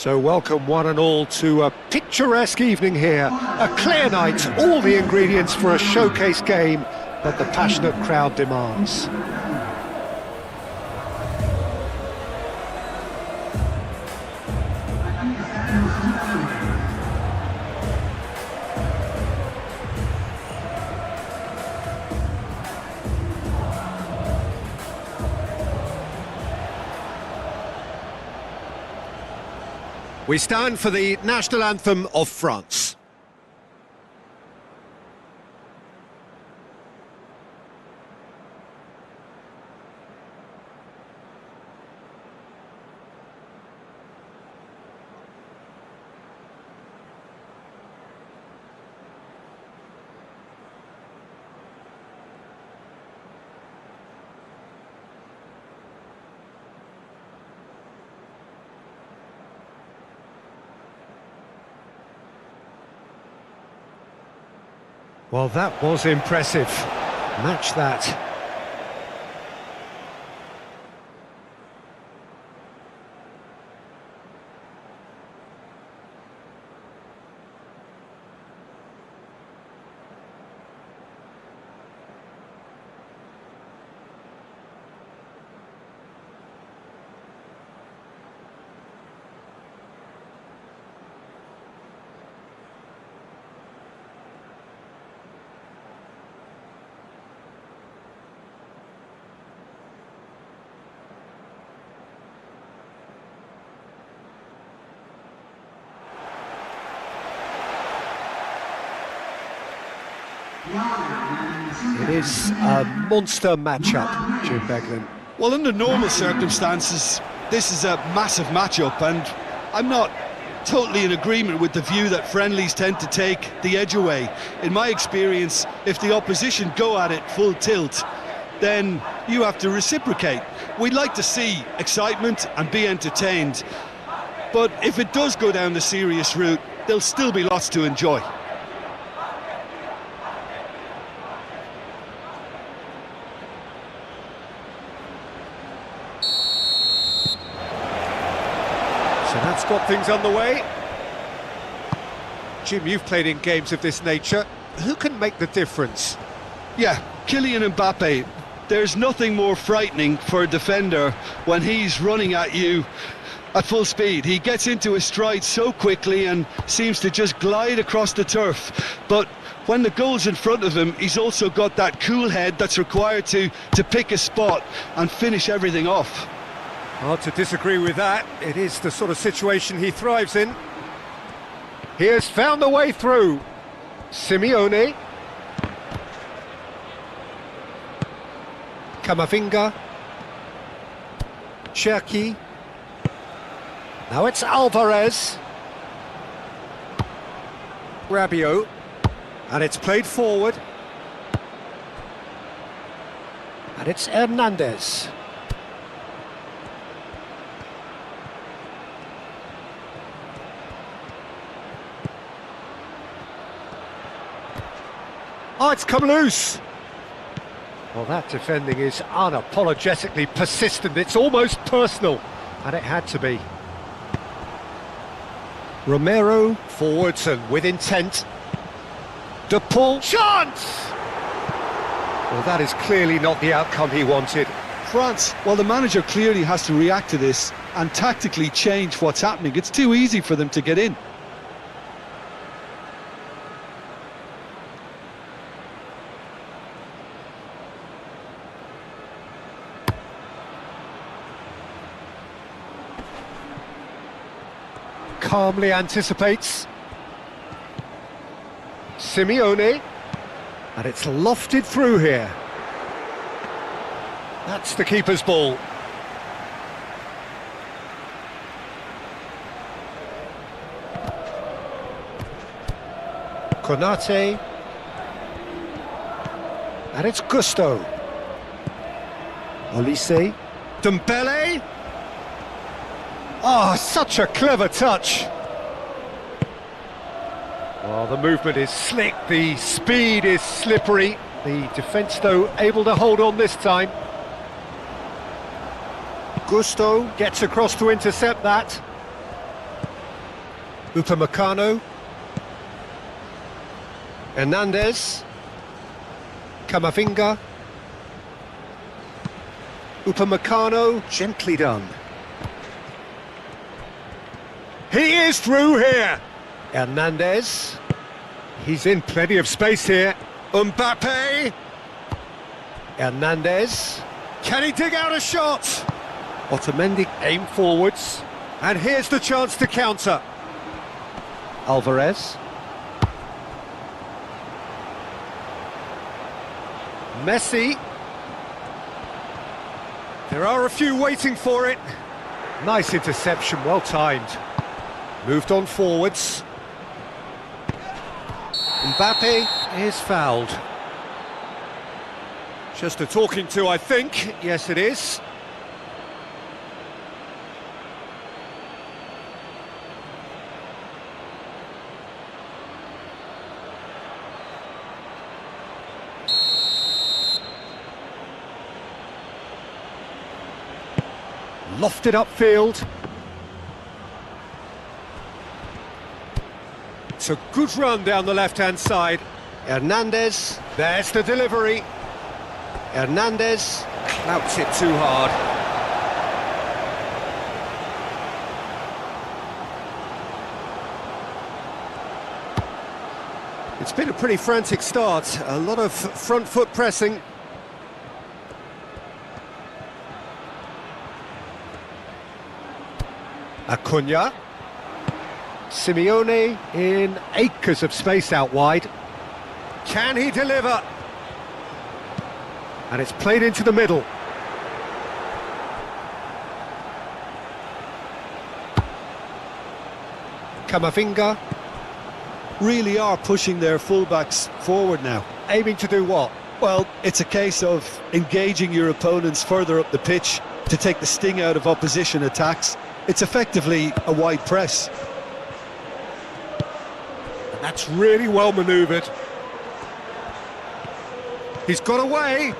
So welcome one and all to a picturesque evening here, a clear night, all the ingredients for a showcase game that the passionate crowd demands. We stand for the national anthem of France. Well, that was impressive. Match that. It is a monster matchup, Jim Beglin. Well, under normal circumstances, this is a massive matchup, and I'm not totally in agreement with the view that friendlies tend to take the edge away. In my experience, if the opposition go at it full tilt, then you have to reciprocate. We'd like to see excitement and be entertained, but if it does go down the serious route, there'll still be lots to enjoy. So that's got things underway. Jim, you've played in games of this nature. Who can make the difference? Yeah, Kylian Mbappe. There's nothing more frightening for a defender when he's running at you at full speed. He gets into his stride so quickly and seems to just glide across the turf. But when the goal's in front of him, he's also got that cool head that's required to pick a spot and finish everything off. Hard to disagree with that. It is the sort of situation he thrives in. He has found a way through. Simeone. Camavinga. Cherki. Now it's Alvarez. Rabiot. And it's played forward. And it's Hernandez. Oh, it's come loose. Well, that defending is unapologetically persistent. It's almost personal, and it had to be. Romero forwards and with intent. De Paul, chance! Well, that is clearly not the outcome he wanted. France, well, the manager clearly has to react to this and tactically change what's happening. It's too easy for them to get in. Calmly anticipates. Simeone. And it's lofted through here. That's the keeper's ball. Konate. And it's Gusto. Olise. Dembele. Oh, such a clever touch. Oh, the movement is slick, the speed is slippery. The defence, though, able to hold on this time. Gusto gets across to intercept that. Upamecano. Hernandez. Camavinga. Upamecano, gently done. He is through here. Hernandez. He's in plenty of space here. Mbappe. Hernandez. Can he dig out a shot? Otamendi aim forwards. And here's the chance to counter. Alvarez. Messi. There are a few waiting for it. Nice interception, well timed. Moved on forwards. Mbappe is fouled. Just a talking to, I think. Yes, it is. Lofted upfield. It's a good run down the left-hand side. Hernandez, there's the delivery. Hernandez clouts it too hard. It's been a pretty frantic start, a lot of front foot pressing. Acuna. Simeone in acres of space out wide. Can he deliver? And it's played into the middle. Camavinga. Really are pushing their fullbacks forward now. Aiming to do what? Well, it's a case of engaging your opponents further up the pitch to take the sting out of opposition attacks. It's effectively a wide press. And that's really well manoeuvred. He's got away.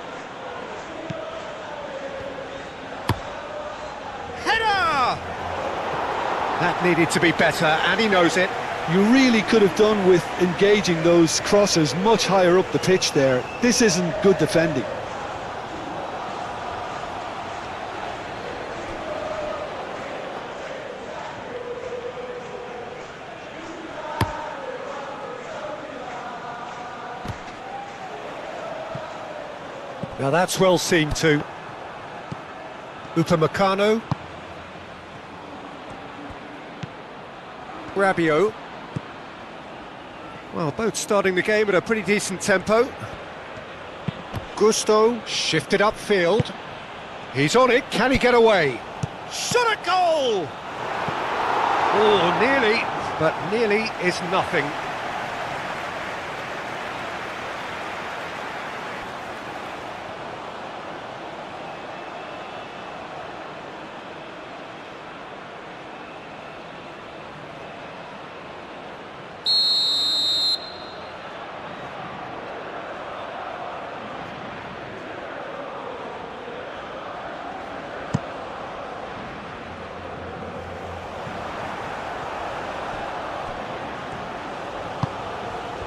Header! That needed to be better, and he knows it. You really could have done with engaging those crossers much higher up the pitch there. This isn't good defending. Now that's well seen too. Upamecano. Rabiot. Well, both starting the game at a pretty decent tempo. Gusto shifted upfield. He's on it, can he get away? Shot a goal! Oh, nearly, but nearly is nothing.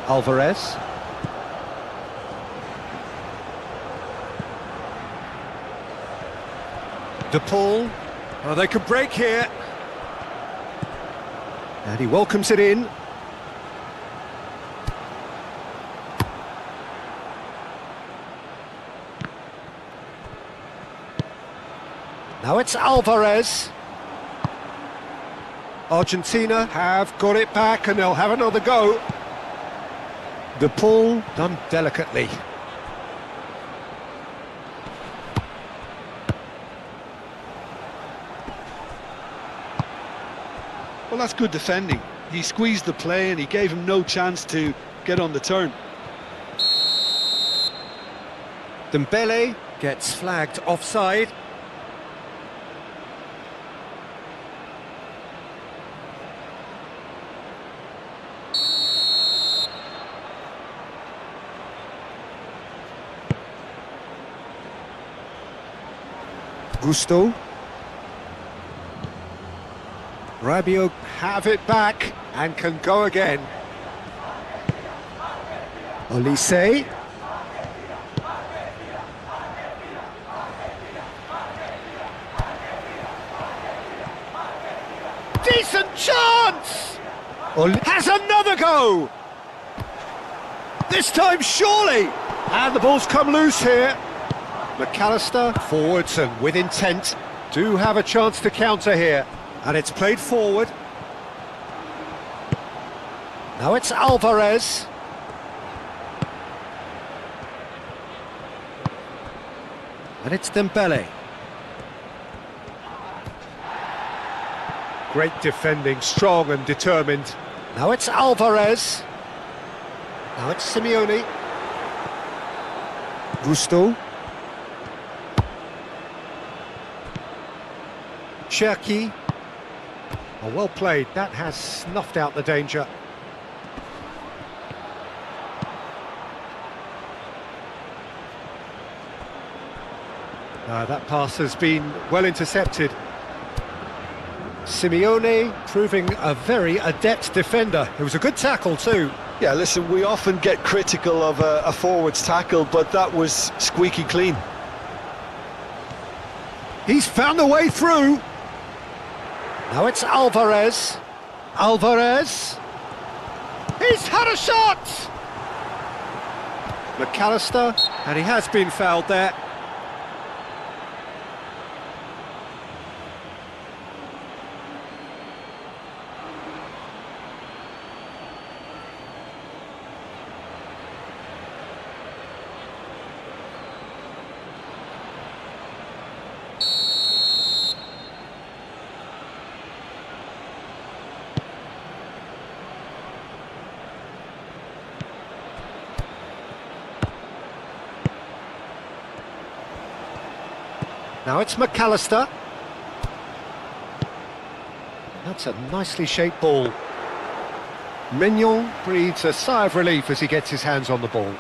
Alvarez. De Paul. Oh, they could break here. And he welcomes it in. Now it's Alvarez. Argentina have got it back and they'll have another go. The pull done delicately. Well, that's good defending. He squeezed the play and he gave him no chance to get on the turn. Dembele gets flagged offside. Gusto. Rabiot have it back and can go again. Olise. Decent chance! Has another go! This time surely! And the ball's come loose here. McAllister forwards and with intent. Do have a chance to counter here. And it's played forward. Now it's Alvarez. And it's Dembele. Great defending, strong and determined. Now it's Alvarez. Now it's Simeone. Gusto. Cherki. Oh, well played, that has snuffed out the danger. That pass has been well intercepted. Simeone proving a very adept defender. It was a good tackle too. Yeah, listen, we often get critical of a forward's tackle, but that was squeaky clean. He's found a way through. Now it's Alvarez. Alvarez. He's had a shot! McAllister, and he has been fouled there. Now it's McAllister. That's a nicely shaped ball. Mignon breathes a sigh of relief as he gets his hands on the ball.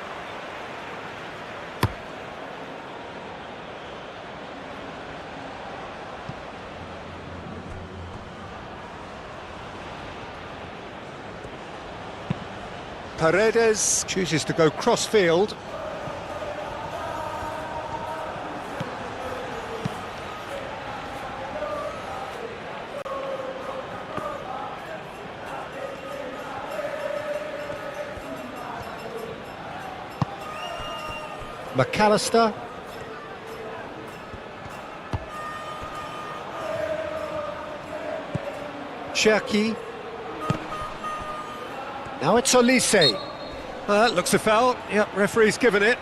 Paredes chooses to go cross-field. McAllister. Cherki. Now it's Olise. Looks a foul. Yep, referee's given it.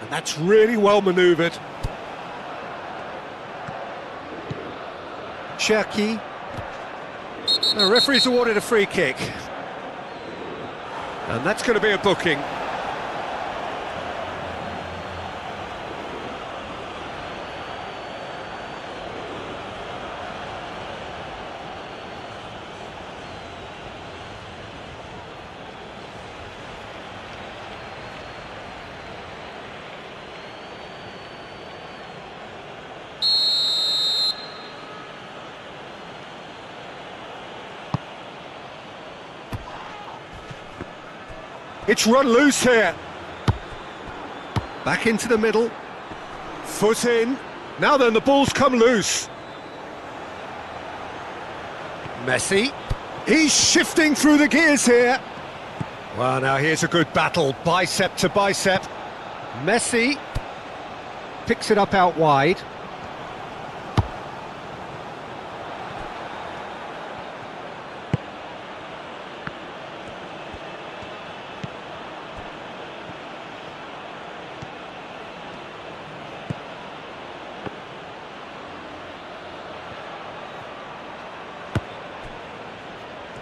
And that's really well manoeuvred. Cherki. The referee's awarded a free kick. And that's going to be a booking. It's run loose here. Back into the middle. Foot in. Now then, the ball's come loose. Messi. He's shifting through the gears here. Well, now here's a good battle, bicep to bicep. Messi picks it up out wide.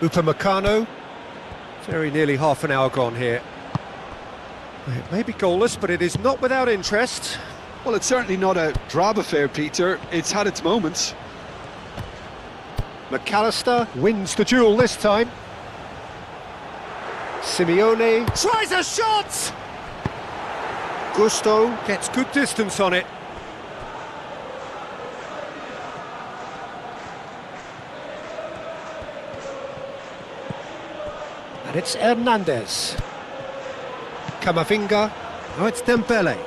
Upamecano. Very nearly half an hour gone here. It may be goalless, but it is not without interest. Well, it's certainly not a drab affair, Peter. It's had its moments. McAllister wins the duel this time. Simeone tries a shot! Gusto gets good distance on it. And it's Hernandez. Camavinga. Oh, it's Dembele.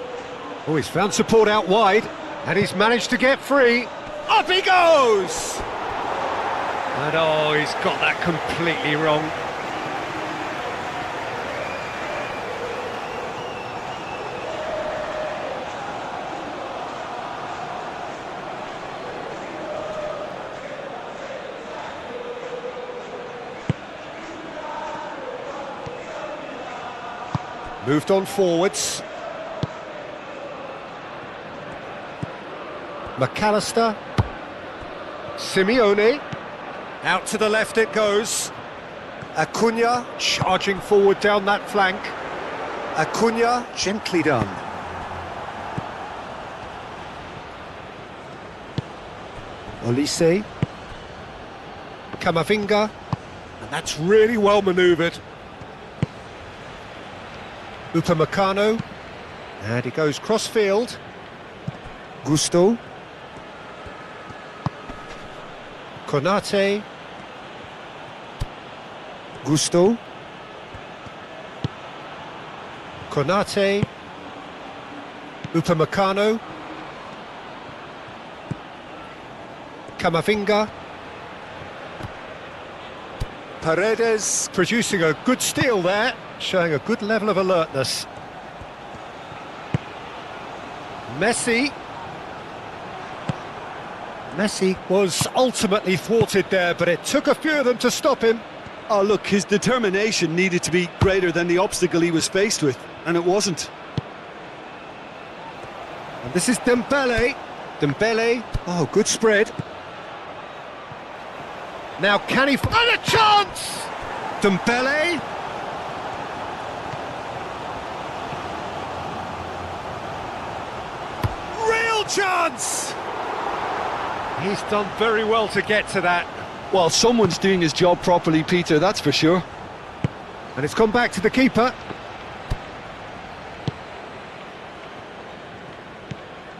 Oh, he's found support out wide, and he's managed to get free. Up he goes! And oh, he's got that completely wrong. Moved on forwards. McAllister. Simeone. Out to the left it goes. Acuna charging forward down that flank. Acuna gently done. Olise. Camavinga. And that's really well manoeuvred. Upamecano, and he goes cross-field. Gusto. Konate. Gusto. Konate. Upamecano. Camavinga. Paredes producing a good steal there, showing a good level of alertness. Messi. Messi was ultimately thwarted there, but it took a few of them to stop him. Oh, look, his determination needed to be greater than the obstacle he was faced with, and it wasn't. And this is Dembele. Dembele, oh, good spread. Now can he... And a chance! Dembele. Real chance! He's done very well to get to that. Well, someone's doing his job properly, Peter, that's for sure. And it's gone back to the keeper.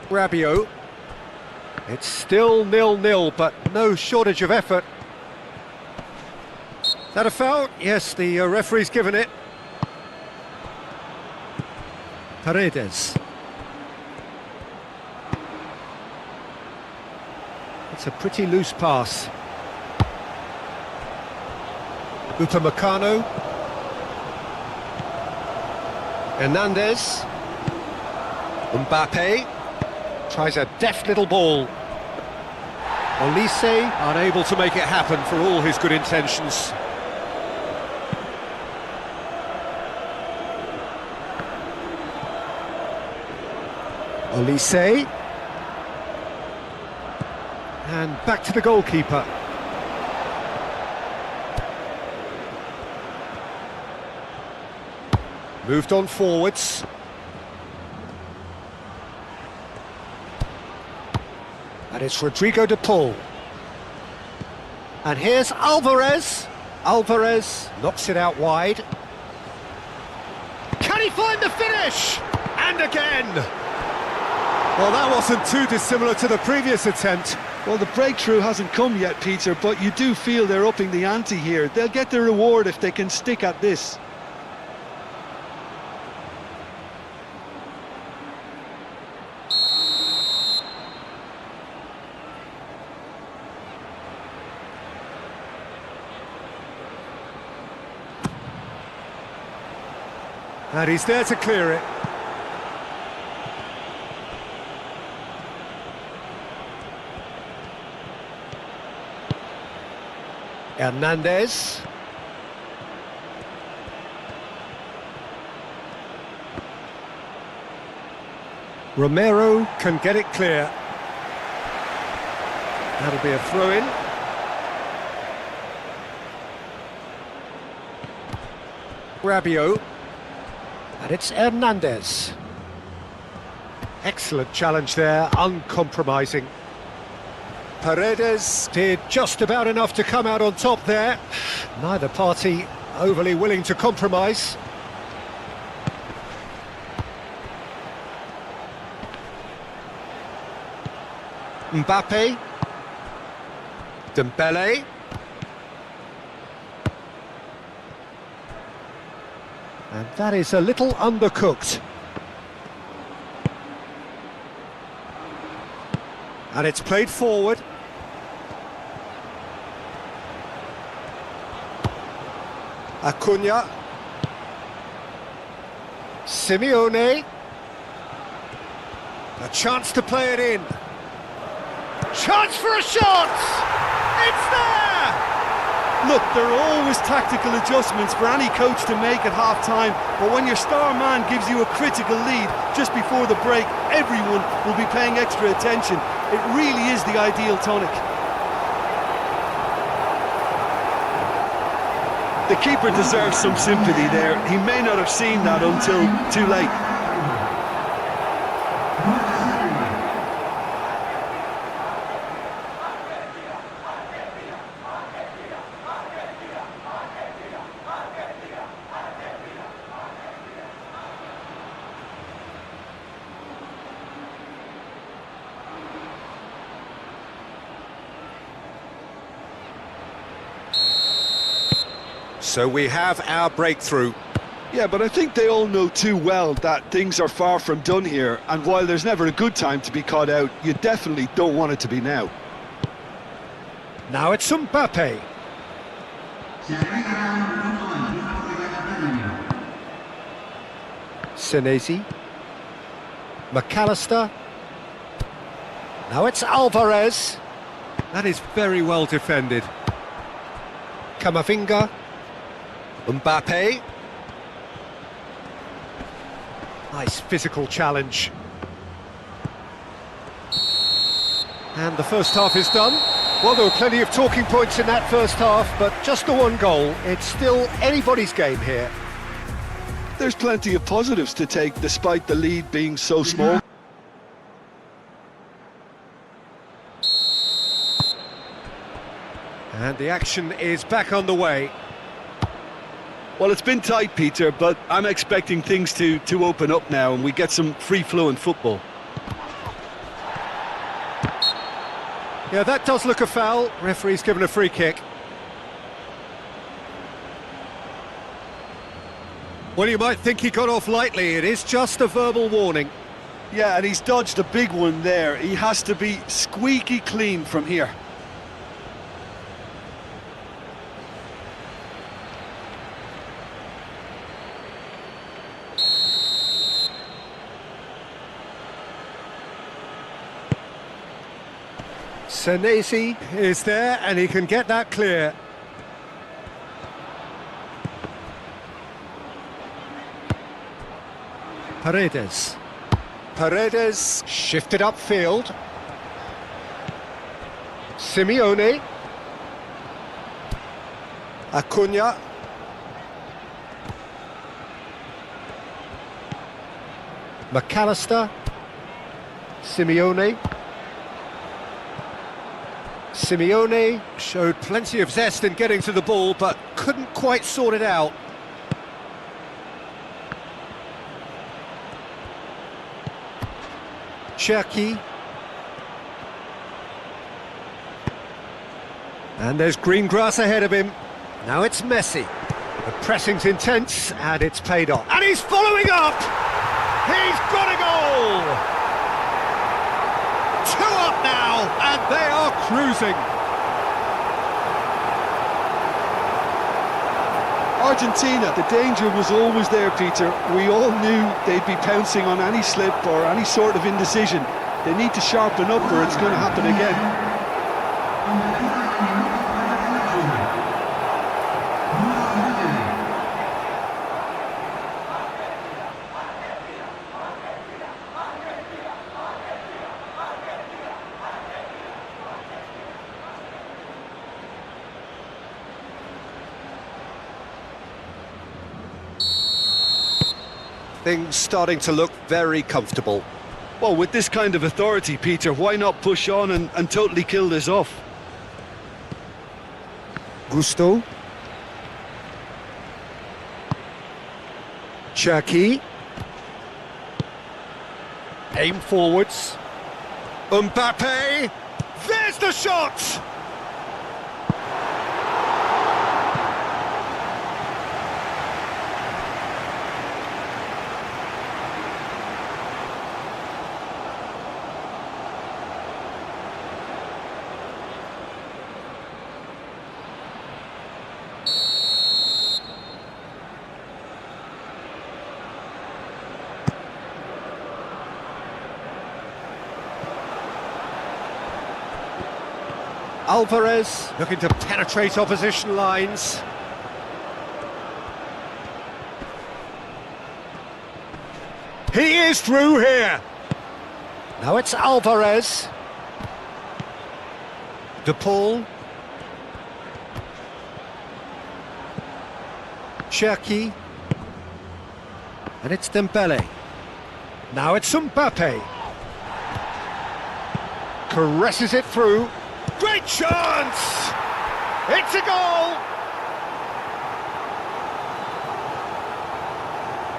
Rabiot. It's still 0-0, but no shortage of effort. Is that a foul? Yes, the referee's given it. Paredes. It's a pretty loose pass. Upamecano. Hernandez. Mbappe. Tries a deft little ball. Olise unable to make it happen for all his good intentions. Olise. And back to the goalkeeper. Moved on forwards. And it's Rodrigo de Paul. And here's Alvarez. Alvarez knocks it out wide. Can he find the finish? And again! Well, that wasn't too dissimilar to the previous attempt. Well, the breakthrough hasn't come yet, Peter, but you do feel they're upping the ante here. They'll get the reward if they can stick at this. And he's there to clear it. Hernandez. Romero can get it clear. That'll be a throw-in. Rabiot. And it's Hernandez. Excellent challenge there, uncompromising. Paredes did just about enough to come out on top there. Neither party overly willing to compromise. Mbappe. Dembele. And that is a little undercooked. And it's played forward. Acuna. Simeone. A chance to play it in. Chance for a shot! It's there! Look, there are always tactical adjustments for any coach to make at half-time, but when your star man gives you a critical lead just before the break, everyone will be paying extra attention. It really is the ideal tonic. The keeper deserves some sympathy there. He may not have seen that until too late. So we have our breakthrough. Yeah, but I think they all know too well that things are far from done here, and while there's never a good time to be caught out, you definitely don't want it to be now. Now it's Mbappe. Senesi. McAllister. Now it's Alvarez. That is very well defended. Camavinga. Mbappe. Nice physical challenge. And the first half is done. Well, there were plenty of talking points in that first half, but just the one goal. It's still anybody's game here. There's plenty of positives to take despite the lead being so small. And the action is back on the way. Well, it's been tight, Peter, but I'm expecting things to open up now and we get some free-flowing football. Yeah, that does look a foul. Referee's given a free kick. Well, you might think he got off lightly. It is just a verbal warning. Yeah, and he's dodged a big one there. He has to be squeaky clean from here. Senesi is there and he can get that clear. Paredes. Paredes shifted upfield. Simeone. Acuna. McAllister. Simeone. Simeone showed plenty of zest in getting to the ball, but couldn't quite sort it out. Cherki. And there's green grass ahead of him. Now it's Messi. The pressing's intense, and it's paid off. And he's following up! He's got a goal! 2 up now, and they are cruising. Argentina, the danger was always there, Peter. We all knew they'd be pouncing on any slip or any sort of indecision. They need to sharpen up or it's going to happen again. Things starting to look very comfortable. Well, with this kind of authority, Peter, why not push on and totally kill this off? Gusto. Cherki. Aim forwards. Mbappe. There's the shot! Alvarez looking to penetrate opposition lines. He is through here. Now it's Alvarez. De Paul. Cherki. And it's Dembele. Now it's Mbappe. Caresses it through. Great chance! It's a goal!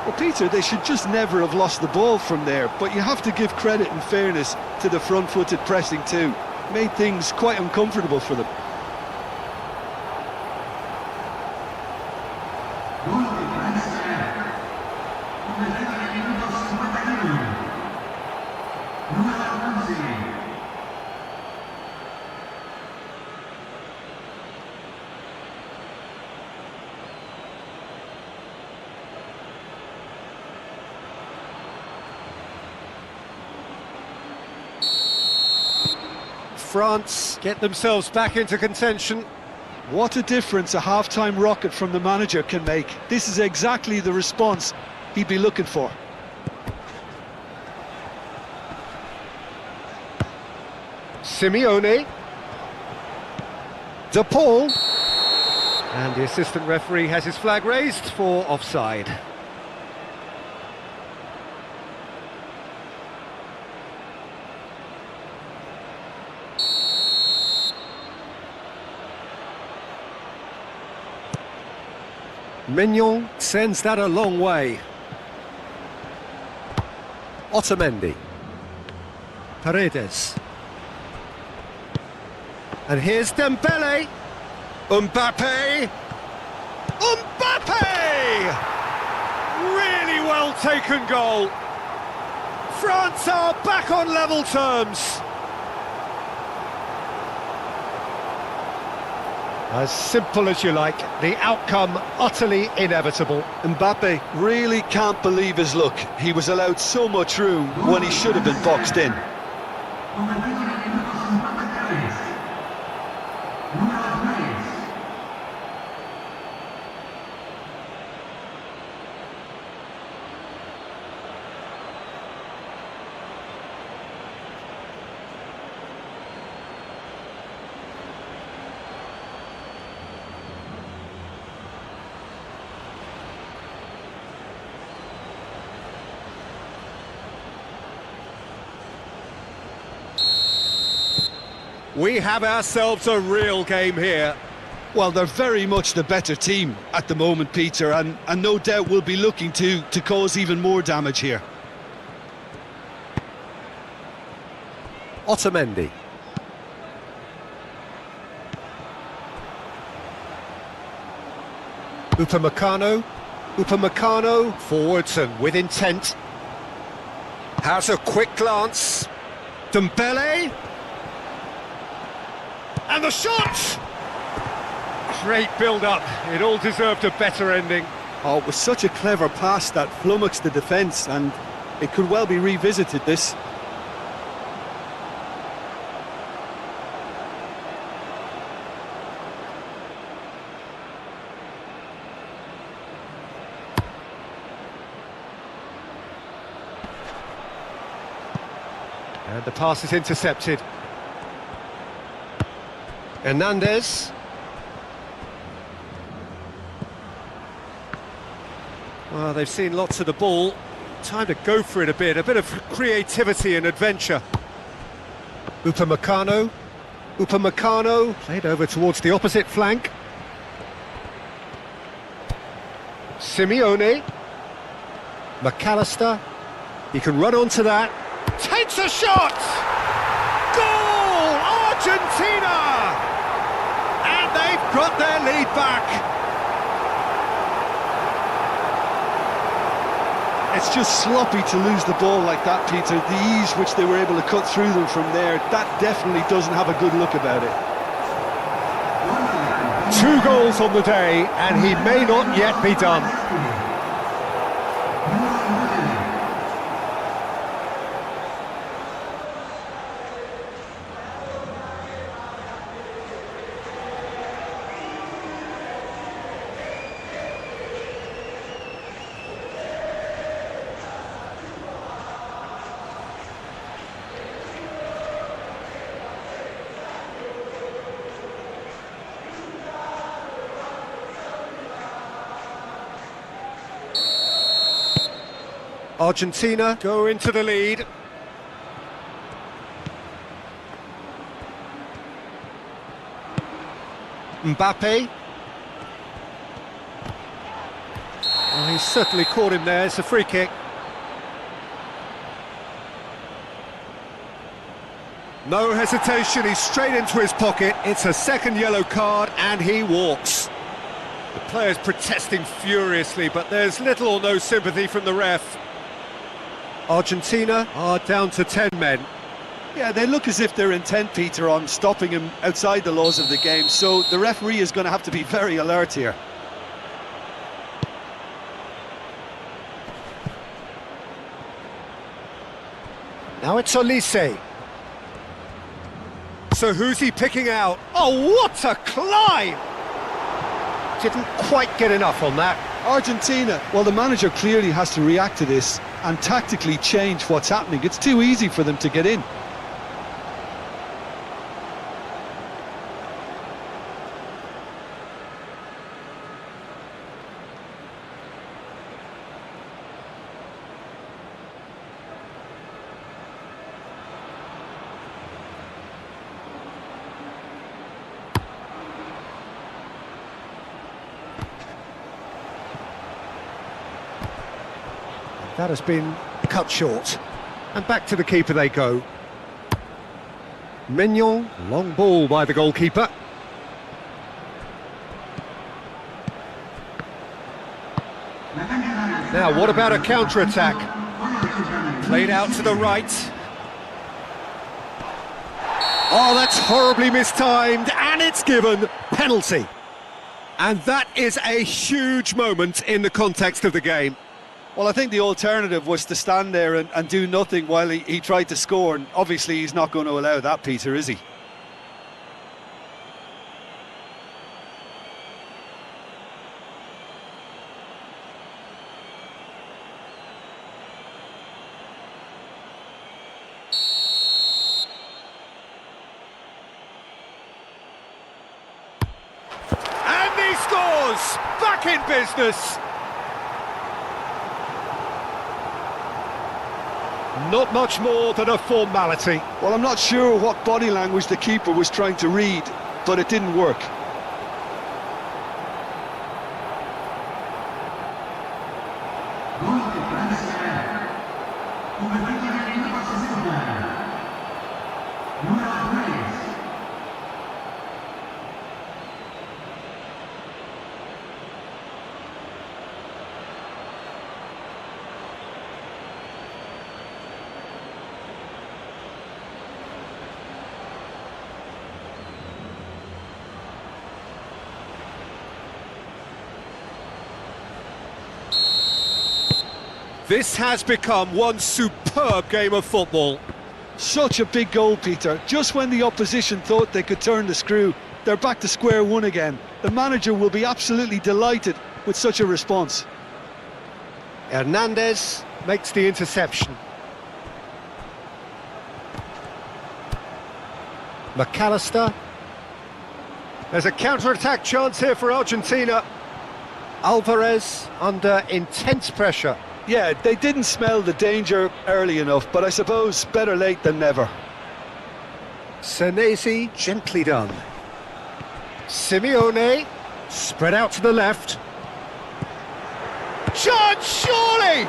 Well, Peter, they should just never have lost the ball from there, but you have to give credit and fairness to the front-footed pressing too. Made things quite uncomfortable for them. France get themselves back into contention. What a difference a half-time rocket from the manager can make. This is exactly the response he'd be looking for. Simeone. De Paul. And the assistant referee has his flag raised for offside. Mignon sends that a long way. Otamendi. Paredes. And here's Dembele. Mbappe. Mbappe! Really well taken goal. France are back on level terms. As simple as you like, the outcome utterly inevitable. Mbappe really can't believe his luck. He was allowed so much room when he should have been boxed in. We have ourselves a real game here. Well, they're very much the better team at the moment, Peter, and no doubt will be looking to cause even more damage here. Otamendi. Upamecano, forwards and with intent. Has a quick glance. Dembele. And the shot! Great build-up. It all deserved a better ending. Oh, it was such a clever pass that flummoxed the defence, and it could well be revisited, this. And the pass is intercepted. Hernandez. Well, they've seen lots of the ball. Time to go for it a bit of creativity and adventure. Upamecano. Upamecano played over towards the opposite flank. Simeone. McAllister. He can run onto that. Takes a shot! Goal! Argentina! And they've got their lead back. It's just sloppy to lose the ball like that, Peter. The ease which they were able to cut through them from there, that definitely doesn't have a good look about it. 2 goals on the day, and he may not yet be done. Argentina go into the lead. Mbappe. Oh, he's certainly caught him there. It's a free kick. No hesitation, he's straight into his pocket. It's a second yellow card and he walks. The players protesting furiously, but there's little or no sympathy from the ref. Argentina are down to 10 men. Yeah, they look as if they're intent, Peter, on stopping him outside the laws of the game, so the referee is going to have to be very alert here. Now it's Olise. So who's he picking out? Oh, what a climb! Didn't quite get enough on that. Argentina, well, the manager clearly has to react to this and tactically change what's happening. It's too easy for them to get in. That has been cut short. And back to the keeper they go. Mignon, long ball by the goalkeeper. Now, what about a counter-attack? Played out to the right. Oh, that's horribly mistimed, and it's given. Penalty. And that is a huge moment in the context of the game. Well, I think the alternative was to stand there and do nothing while he tried to score, and obviously he's not going to allow that, Peter, is he? And he scores! Back in business! Not much more than a formality. Well, I'm not sure what body language the keeper was trying to read, but it didn't work. This has become one superb game of football. Such a big goal, Peter. Just when the opposition thought they could turn the screw, they're back to square one again. The manager will be absolutely delighted with such a response. Hernandez makes the interception. McAllister. There's a counter-attack chance here for Argentina. Alvarez under intense pressure. Yeah, they didn't smell the danger early enough, but I suppose better late than never. Senesi, gently done. Simeone, spread out to the left. Chance, surely!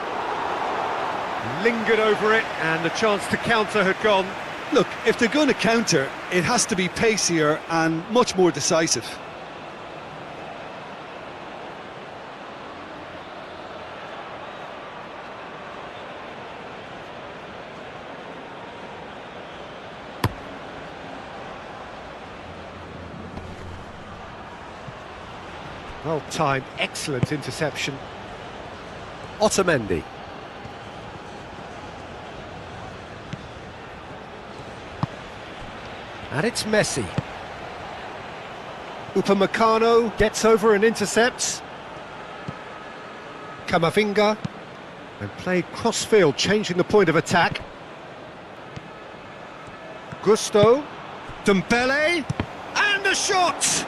Lingered over it, and the chance to counter had gone. Look, if they're going to counter, it has to be pacier and much more decisive. Well timed, excellent interception. Otamendi. And it's Messi. Upamecano gets over and intercepts. Camavinga. And played cross-field, changing the point of attack. Gusto. Dembele. And a shot!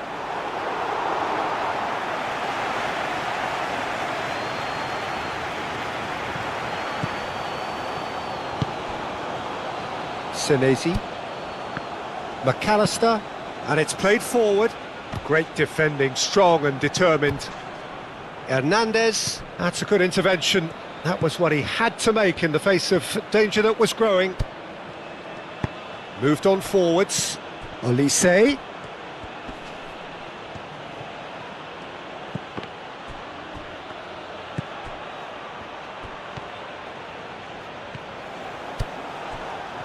Senesi. McAllister, and it's played forward. Great defending, strong and determined. Hernandez, that's a good intervention. That was what he had to make in the face of danger that was growing. Moved on forwards. Olise.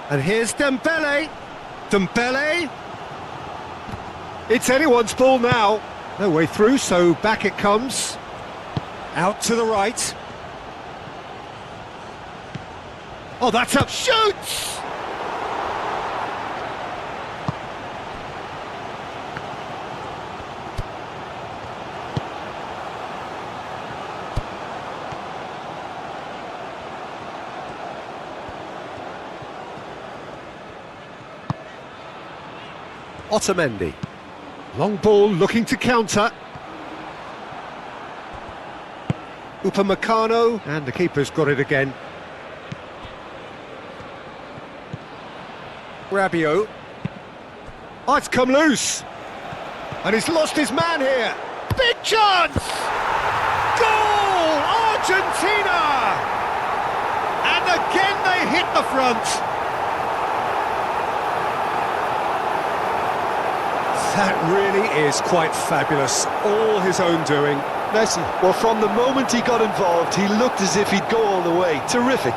And here's Dembele. Dembele. It's anyone's ball now. No way through, so back it comes. Out to the right. Oh, that's up. Shoots! Otamendi. Long ball looking to counter. Upamecano, and the keeper's got it again. Rabiot. Oh, it's come loose. And he's lost his man here. Big chance! Goal! Argentina! And again they hit the front. That really is quite fabulous, all his own doing. Messi, well, from the moment he got involved, he looked as if he'd go all the way. Terrific.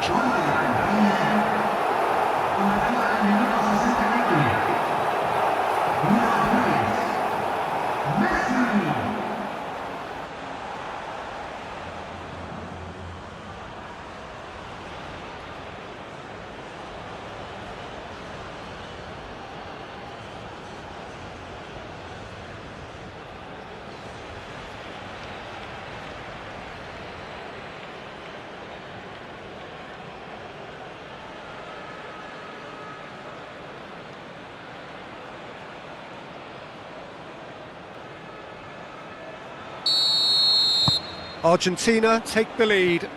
Argentina take the lead.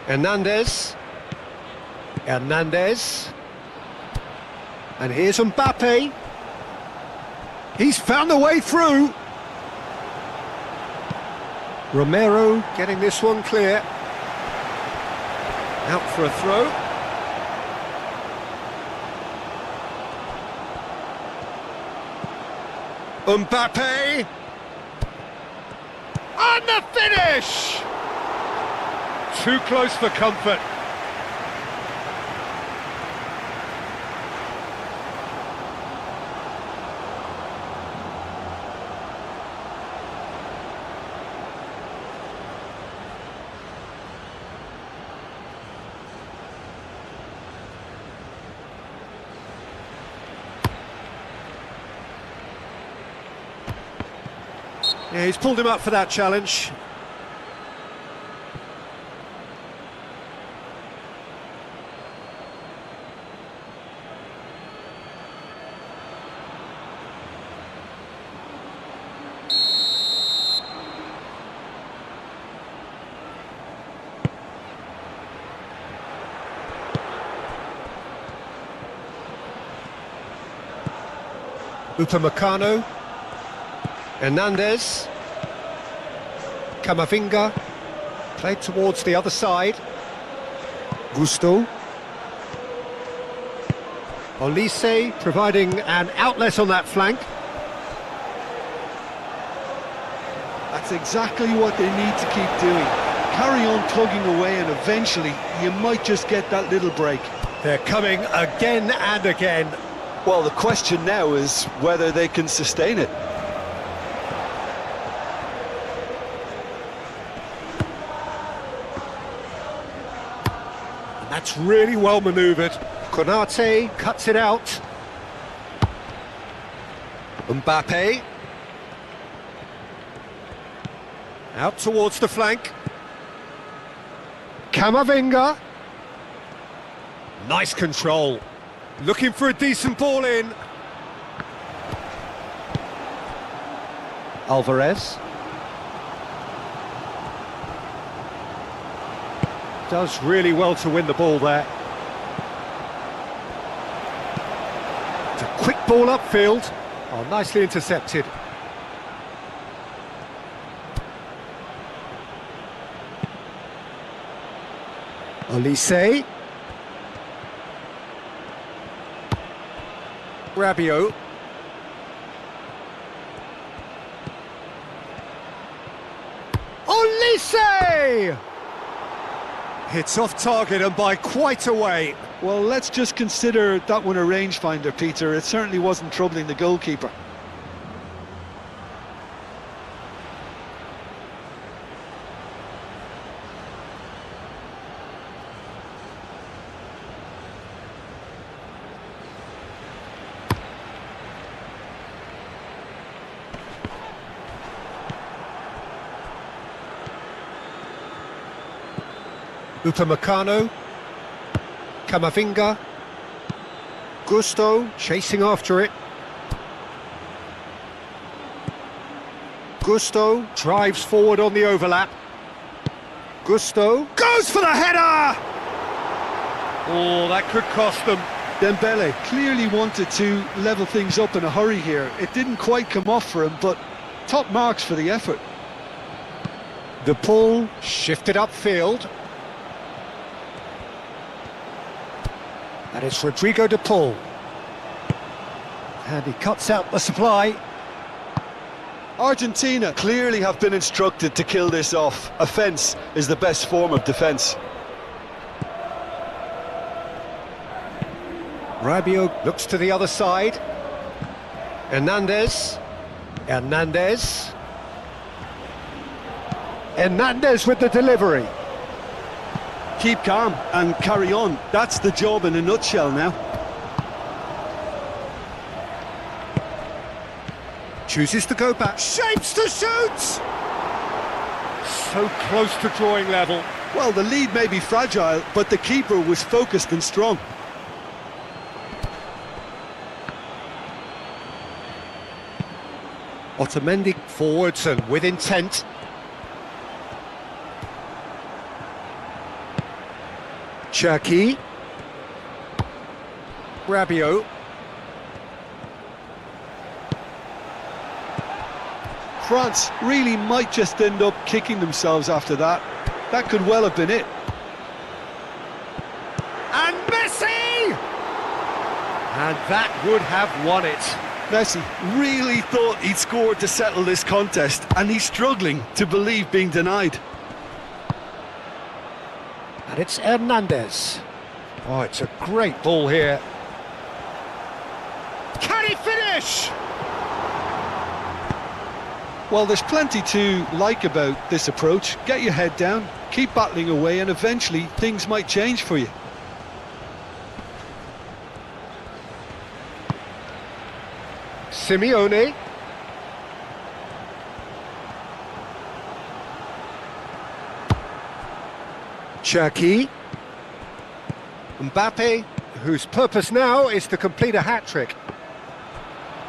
Hernandez. Hernandez. And here's Mbappe. He's found the way through. Romero getting this one clear. Out for a throw. Mbappe! And the finish! Too close for comfort. Yeah, he's pulled him up for that challenge. Upamecano, Hernandez, Camavinga, played towards the other side, Gusto, Olise providing an outlet on that flank. That's exactly what they need to keep doing. Carry on plugging away and eventually you might just get that little break. They're coming again and again. Well, the question now is whether they can sustain it. And that's really well manoeuvred. Konate cuts it out. Mbappe. Out towards the flank. Camavinga. Nice control. Looking for a decent ball in. Alvarez. Does really well to win the ball there. It's a quick ball upfield. Oh, nicely intercepted. Olise. Rabiot. Olise! Hits off target and by quite a way. Well, let's just consider that one a rangefinder, Peter. It certainly wasn't troubling the goalkeeper. Upamecano, Camavinga, Gusto chasing after it. Gusto drives forward on the overlap. Gusto goes for the header! Oh, that could cost them. Dembele clearly wanted to level things up in a hurry here. It didn't quite come off for him, but top marks for the effort. The ball shifted upfield. And it's Rodrigo de Paul. And he cuts out the supply. Argentina clearly have been instructed to kill this off. Offence is the best form of defence. Rabiot looks to the other side. Hernandez. Hernandez with the delivery. Keep calm and carry on. That's the job in a nutshell now. Chooses to go back. Shapes to shoot! So close to drawing level. Well, the lead may be fragile, but the keeper was focused and strong. Otamendi forwards and with intent. Cherki. Rabiot. France really might just end up kicking themselves after that. That could well have been it. And Messi! And that would have won it. Messi really thought he'd scored to settle this contest, and he's struggling to believe being denied. And it's Hernandez. Oh, it's a great ball here. Can he finish? Well, there's plenty to like about this approach. Get your head down, keep battling away, and eventually things might change for you. Simeone. Cherki. Mbappe, whose purpose now is to complete a hat-trick.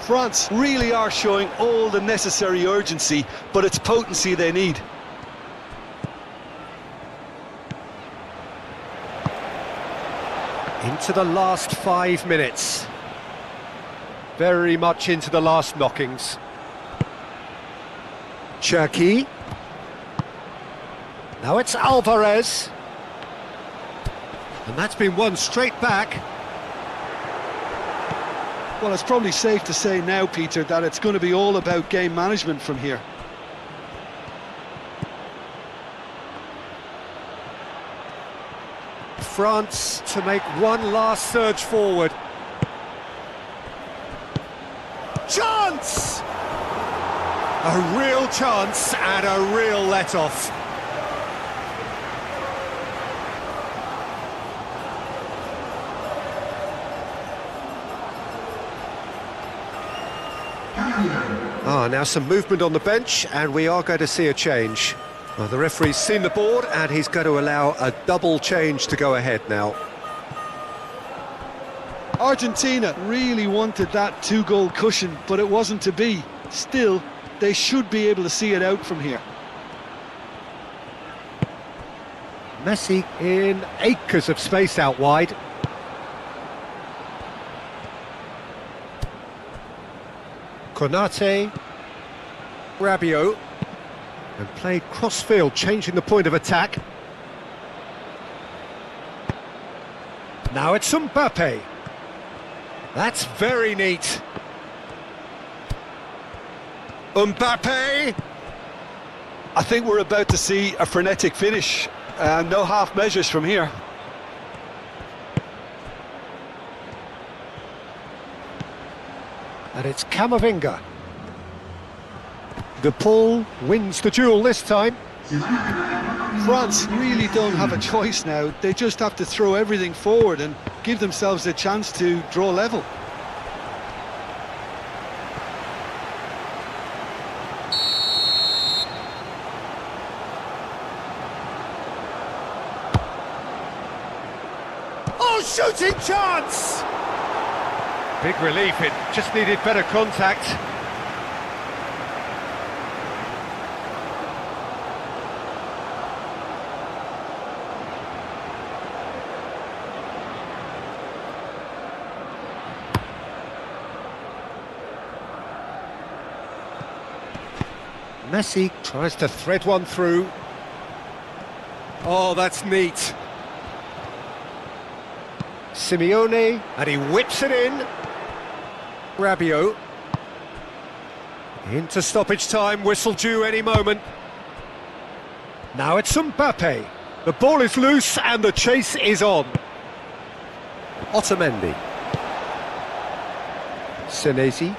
France really are showing all the necessary urgency, but it's potency they need. Into the last 5 minutes. Very much into the last knockings. Cherki. Now it's Alvarez. And that's been won straight back. Well, it's probably safe to say now, Peter, that it's going to be all about game management from here. France to make one last surge forward. Chance! A real chance and a real let-off. Now some movement on the bench, and we are going to see a change. Well, the referee's seen the board, and he's going to allow a double change to go ahead now. Argentina really wanted that two-goal cushion, but it wasn't to be. Still, they should be able to see it out from here. Messi in acres of space out wide. Konate. Rabiot. And played cross-field, changing the point of attack. Now it's Mbappe. That's very neat. Mbappe! I think we're about to see a frenetic finish. No half measures from here. And it's Camavinga. De Paul wins the duel this time. France really don't have a choice now. They just have to throw everything forward and give themselves a chance to draw level. Oh, shooting chance! Big relief, it just needed better contact. Messi tries to thread one through. Oh, that's neat. Simeone, and he whips it in. Rabiot. Into stoppage time, whistle due any moment. Now it's Mbappe. The ball is loose and the chase is on. Otamendi. Senesi.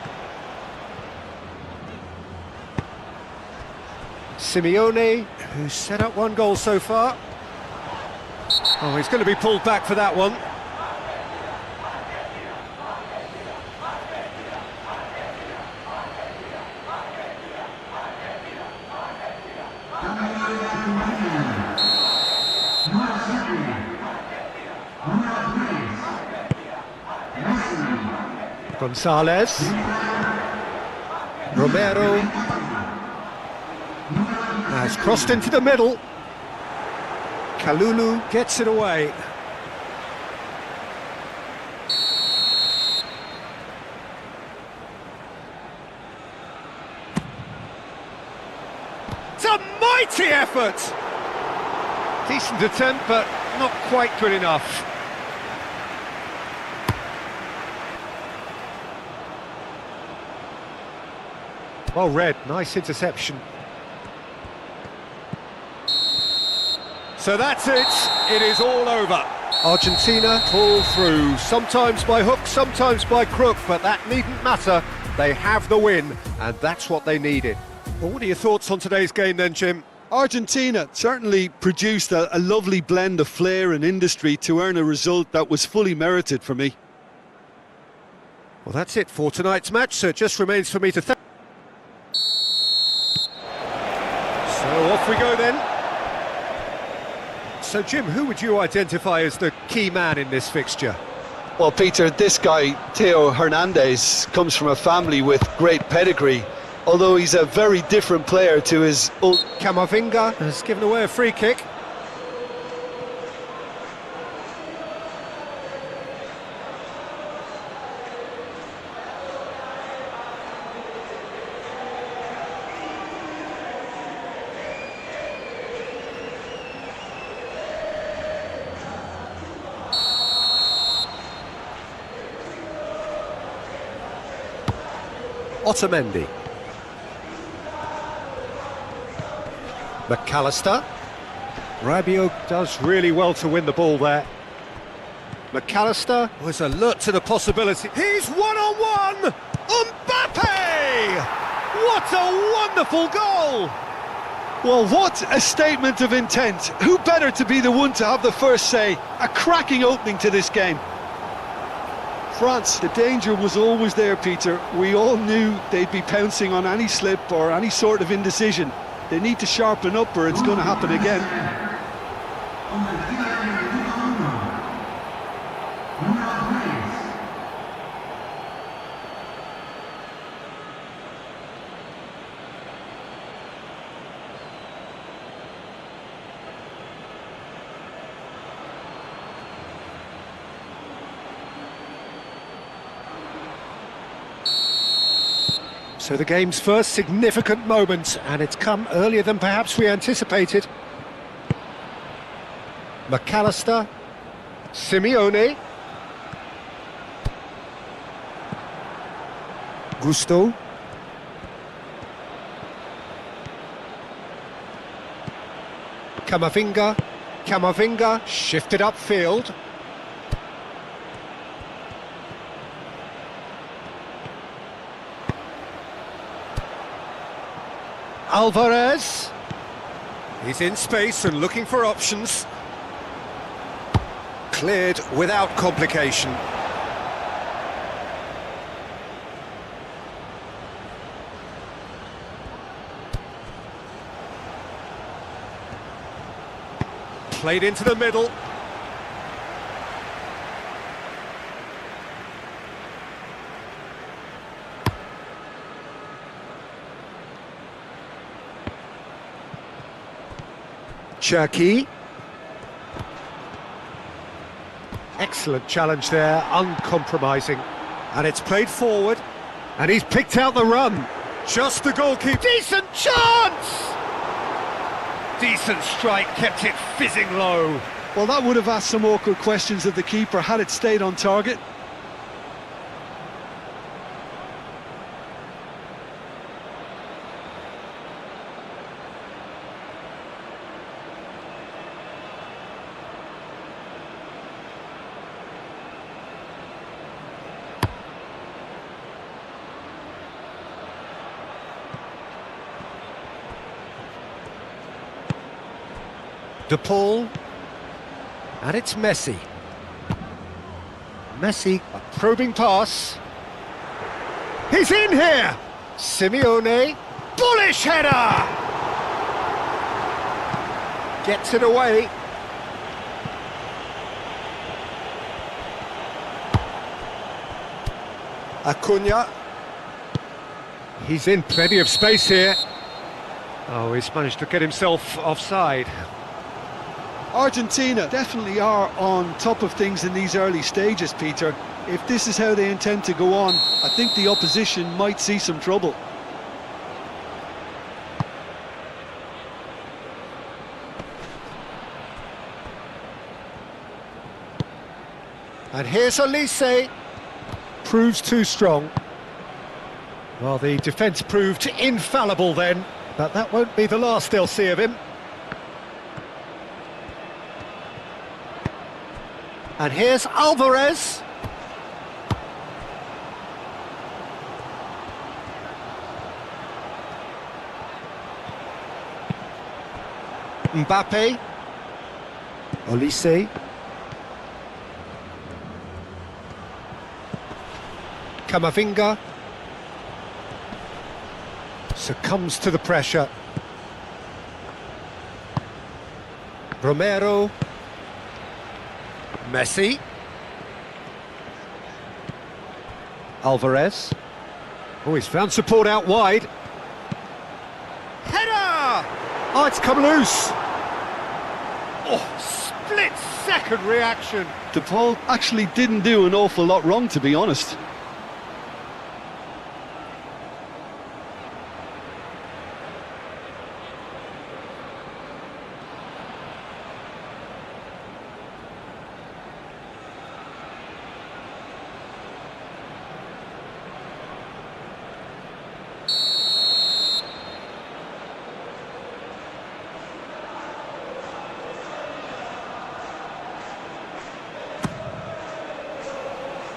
Simeone, who's set up one goal so far. Oh, he's going to be pulled back for that one. Gonzalez. Romero. Has crossed into the middle. Kalulu gets it away. It's a mighty effort! Decent attempt, but not quite good enough. Well read, nice interception. So that's it, it is all over. Argentina pull through, sometimes by hook, sometimes by crook, but that needn't matter. They have the win, and that's what they needed. Well, what are your thoughts on today's game then, Jim? Argentina certainly produced a lovely blend of flair and industry to earn a result that was fully merited for me. Well, that's it for tonight's match, so it just remains for me to thank. So off we go then. So, Jim, who would you identify as the key man in this fixture? Well, Peter, this guy, Theo Hernandez, comes from a family with great pedigree, although he's a very different player to his old... Camavinga has given away a free kick. Otamendi. McAllister. Rabiot does really well to win the ball there. McAllister was alert to the possibility. He's one-on-one! Mbappe! What a wonderful goal! Well, what a statement of intent. Who better to be the one to have the first say? A cracking opening to this game. France, the danger was always there, Peter. We all knew they'd be pouncing on any slip or any sort of indecision. They need to sharpen up or it's going to happen again. So the game's first significant moment, and it's come earlier than perhaps we anticipated. McAllister, Simeone, Gusto, Camavinga shifted upfield. Alvarez, he's in space and looking for options. Cleared without complication. Played into the middle. Cherki. Excellent challenge there, uncompromising. And it's played forward, and he's picked out the run. Just the goalkeeper. Decent chance! Decent strike, kept it fizzing low. Well, that would have asked some awkward questions of the keeper had it stayed on target. De Paul, and it's Messi. Messi, a probing pass. He's in here! Simeone, bullish header! Gets it away. Acuna. He's in plenty of space here. Oh, he's managed to get himself offside. Argentina definitely are on top of things in these early stages, Peter. If this is how they intend to go on, I think the opposition might see some trouble. And here's Olise. Proves too strong. Well, the defence proved infallible then, but that won't be the last they'll see of him. And here's Alvarez. Mbappe. Olise. Camavinga. Succumbs to the pressure. Romero. Messi. Alvarez. Oh, he's found support out wide. Header! Oh, it's come loose. Oh, split-second reaction. De Paul actually didn't do an awful lot wrong, to be honest.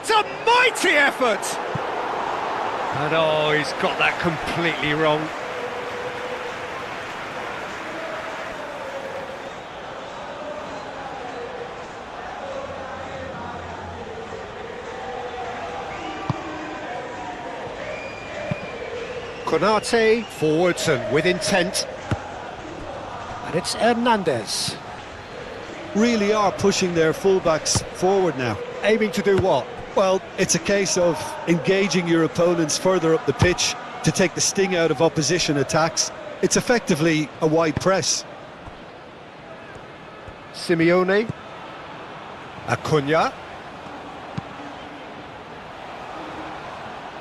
It's a mighty effort! And oh, he's got that completely wrong. Konate forwards and with intent. And it's Hernandez. Really are pushing their fullbacks forward now. Aiming to do what? Well, it's a case of engaging your opponents further up the pitch to take the sting out of opposition attacks. It's effectively a wide press. Simeone. Acuna.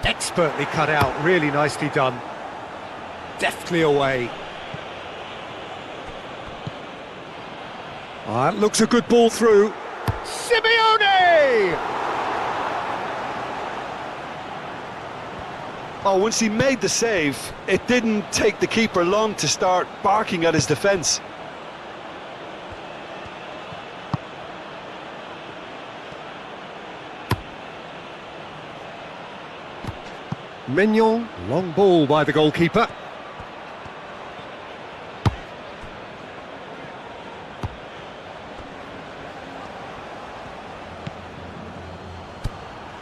Expertly cut out, really nicely done. Deftly away. That looks a good ball through. Simeone! Oh, once he made the save, it didn't take the keeper long to start barking at his defence. Mignon, long ball by the goalkeeper.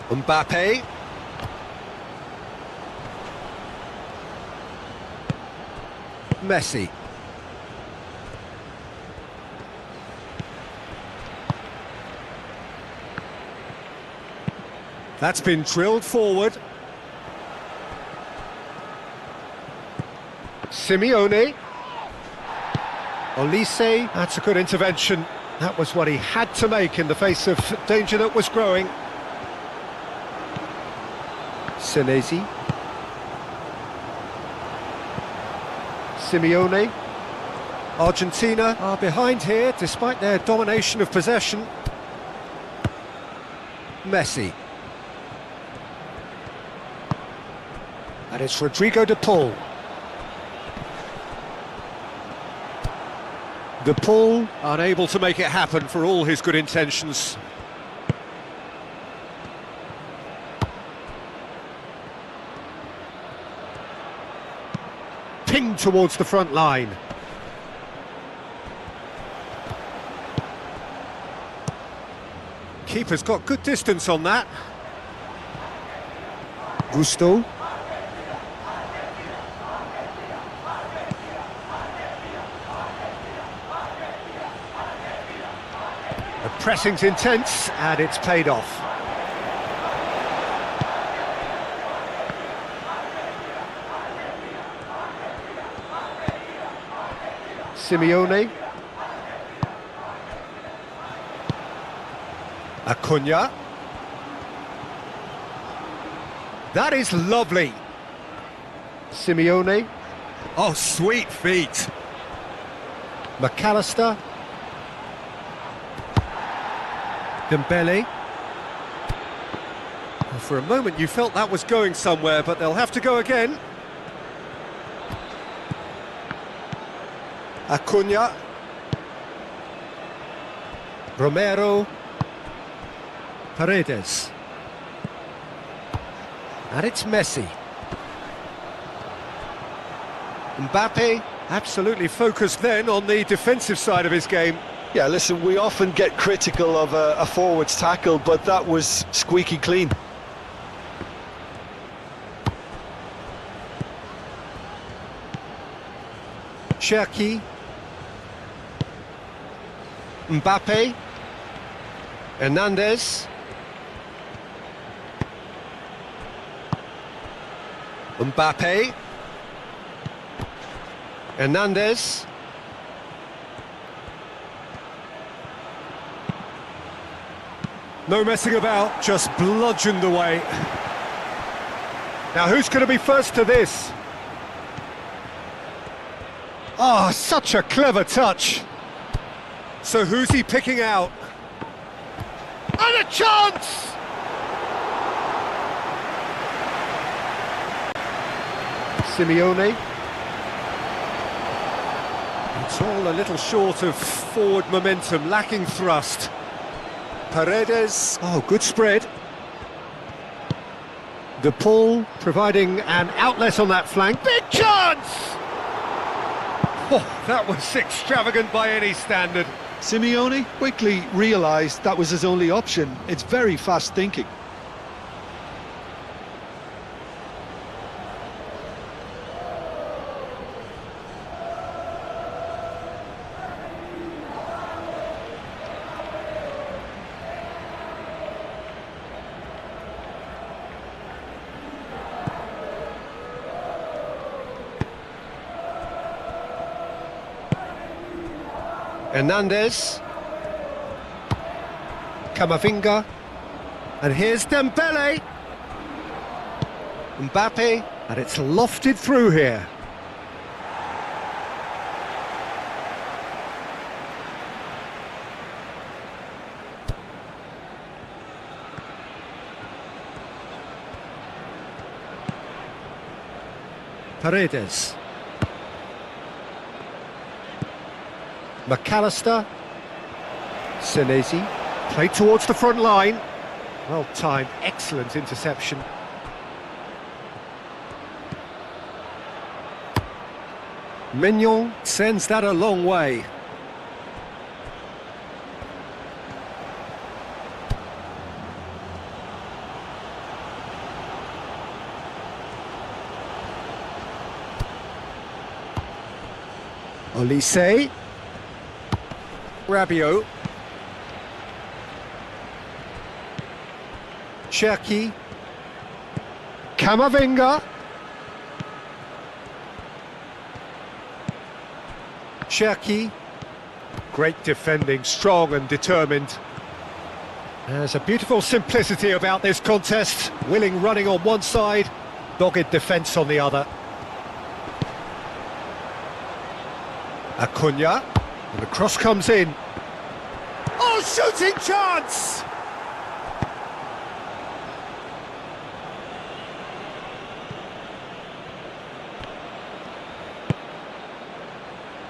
Mbappe. Messi. That's been drilled forward. Simeone. Olise. That's a good intervention. That was what he had to make in the face of danger that was growing. Senesi. Simeone. Argentina are behind here despite their domination of possession. Messi. And it's Rodrigo de Paul. De Paul unable to make it happen for all his good intentions. Pinged towards the front line. Keeper's got good distance on that. Gusto. The pressing's intense and it's paid off. Simeone. Acuna. That is lovely. Simeone. Oh, sweet feet. McAllister. Dembele. Well, for a moment you felt that was going somewhere, but they'll have to go again. Acuna. Romero. Paredes. And it's Messi. Mbappe, absolutely focused then on the defensive side of his game. Yeah, listen, we often get critical of a forward's tackle, but that was squeaky clean. Cherki. Mbappe. Hernandez. Mbappe. Hernandez. No messing about, just bludgeoned away. Now who's going to be first to this? Oh, such a clever touch. So who's he picking out? And a chance! Simeone. It's all a little short of forward momentum, lacking thrust. Paredes. Oh, good spread. De Paul providing an outlet on that flank. Big chance! Oh, that was extravagant by any standard. Simeone quickly realised that was his only option. It's very fast thinking. Hernandez. Camavinga. And here's Dembele. Mbappe. And it's lofted through here. Paredes. McAllister. Senesi. Played towards the front line. Well timed, excellent interception. Mignon sends that a long way. Olise. Rabiot. Cherki. Camavinga. Cherki. Great defending, strong and determined. There's a beautiful simplicity about this contest. Willing running on one side, dogged defence on the other. Acuna. And the cross comes in. Oh, shooting chance!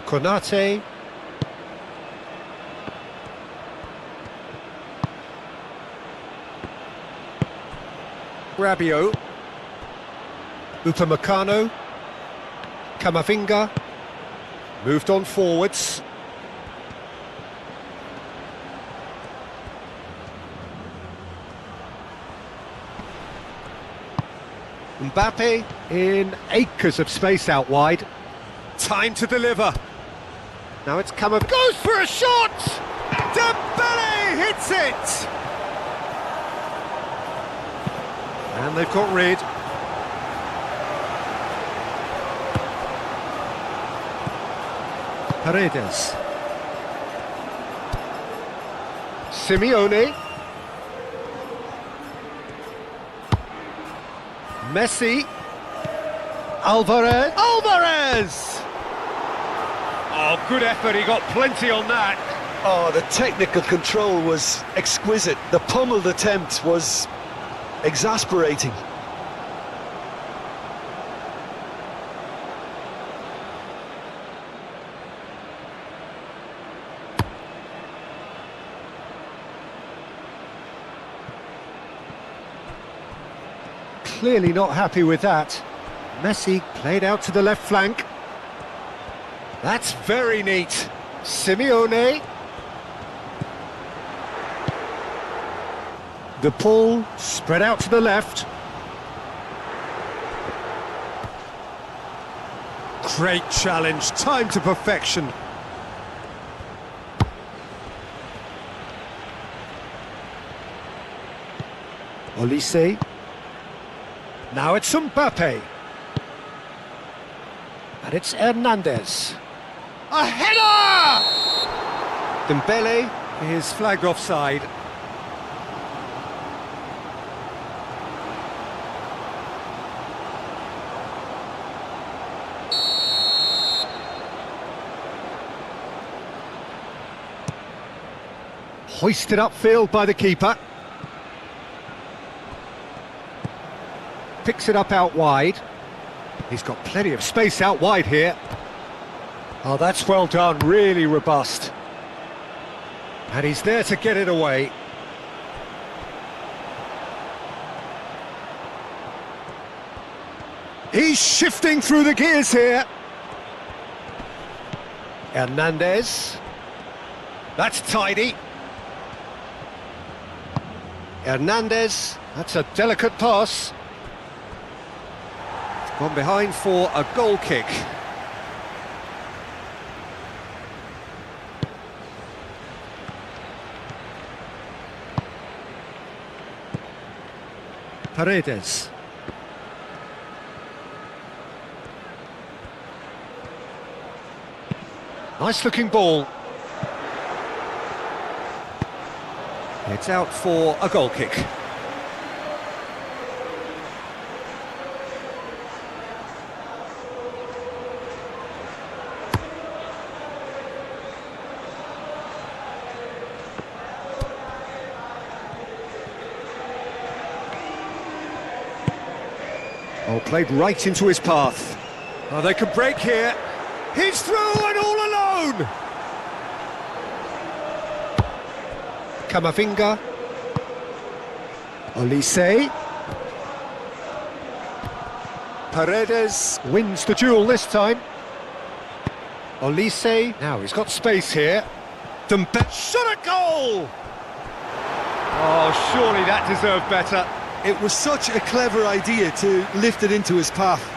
Konate. Rabiot. Upamecano. Camavinga. Moved on forwards. Mbappe in acres of space out wide. Time to deliver. Now it's Camavinga. Goes for a shot! Dembele hits it! And they've got rid. Paredes. Simeone. Messi. Alvarez. Alvarez! Oh, good effort, he got plenty on that. Oh, the technical control was exquisite. The pummeled attempt was exasperating. Clearly not happy with that. Messi played out to the left flank. That's very neat. Simeone. De Paul spread out to the left. Great challenge, time to perfection. Olise. Now it's Mbappe. And it's Hernandez. A header! Dembele is flagged offside. Hoisted upfield by the keeper. Picks it up out wide. He's got plenty of space out wide here. Oh, that's well done, really robust. And he's there to get it away. He's shifting through the gears here. Hernandez. That's tidy. Hernandez, that's a delicate pass. It's gone behind for a goal kick. Paredes. Nice looking ball. It's out for a goal kick. Oh, played right into his path. Oh, they can break here. He's through and all alone! Camavinga. Olise. Paredes wins the duel this time. Olise, now he's got space here. Dembele shot a goal! Oh, surely that deserved better. It was such a clever idea to lift it into his path.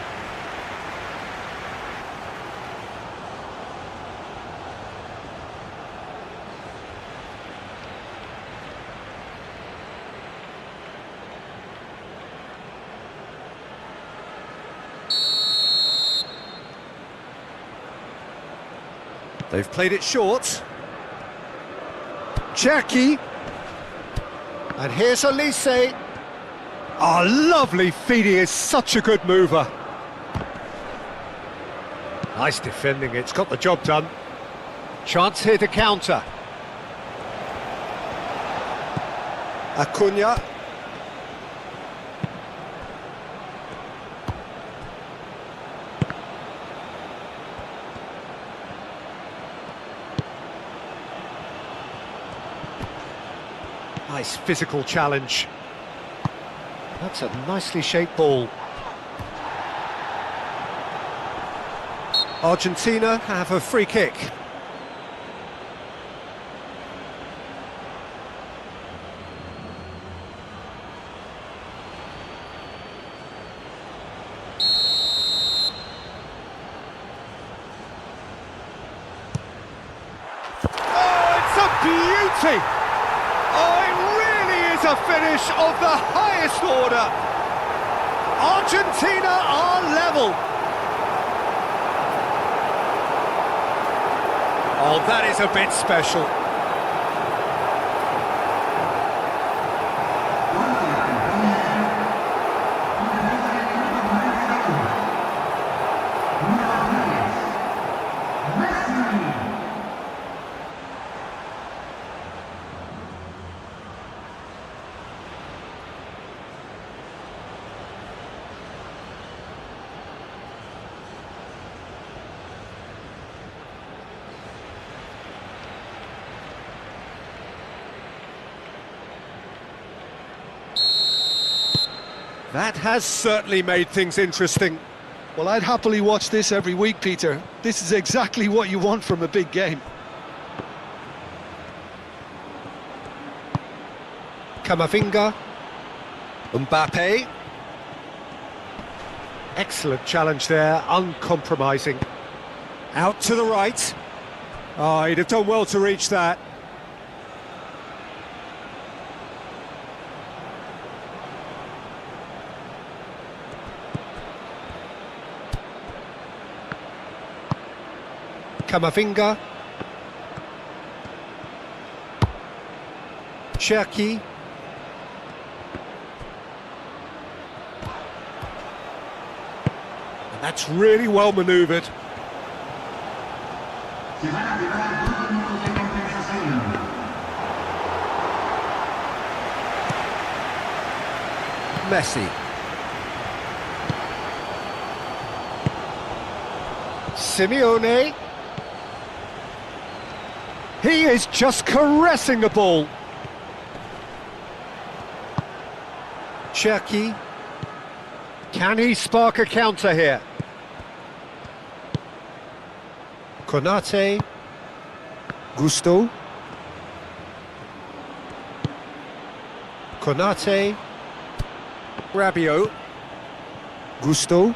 They've played it short. Cherki. And here's Olise. Oh, lovely feed, he is such a good mover. Nice defending, it's got the job done. Chance here to counter. Acuna. Nice physical challenge. That's a nicely shaped ball. Argentina have a free kick. Oh, it's a beauty! Oh, it really is a finish of the highest order. Argentina are level. Oh, that is a bit special. That has certainly made things interesting. Well, I'd happily watch this every week, Peter. This is exactly what you want from a big game. Camavinga. Mbappe. Excellent challenge there, uncompromising. Out to the right. Oh, he'd have done well to reach that. Camavinga. Cherki. And that's really well manoeuvred. Messi. Simeone. He is just caressing the ball. Cherki. Can he spark a counter here? Konate. Gusto. Konate. Rabiot. Gusto.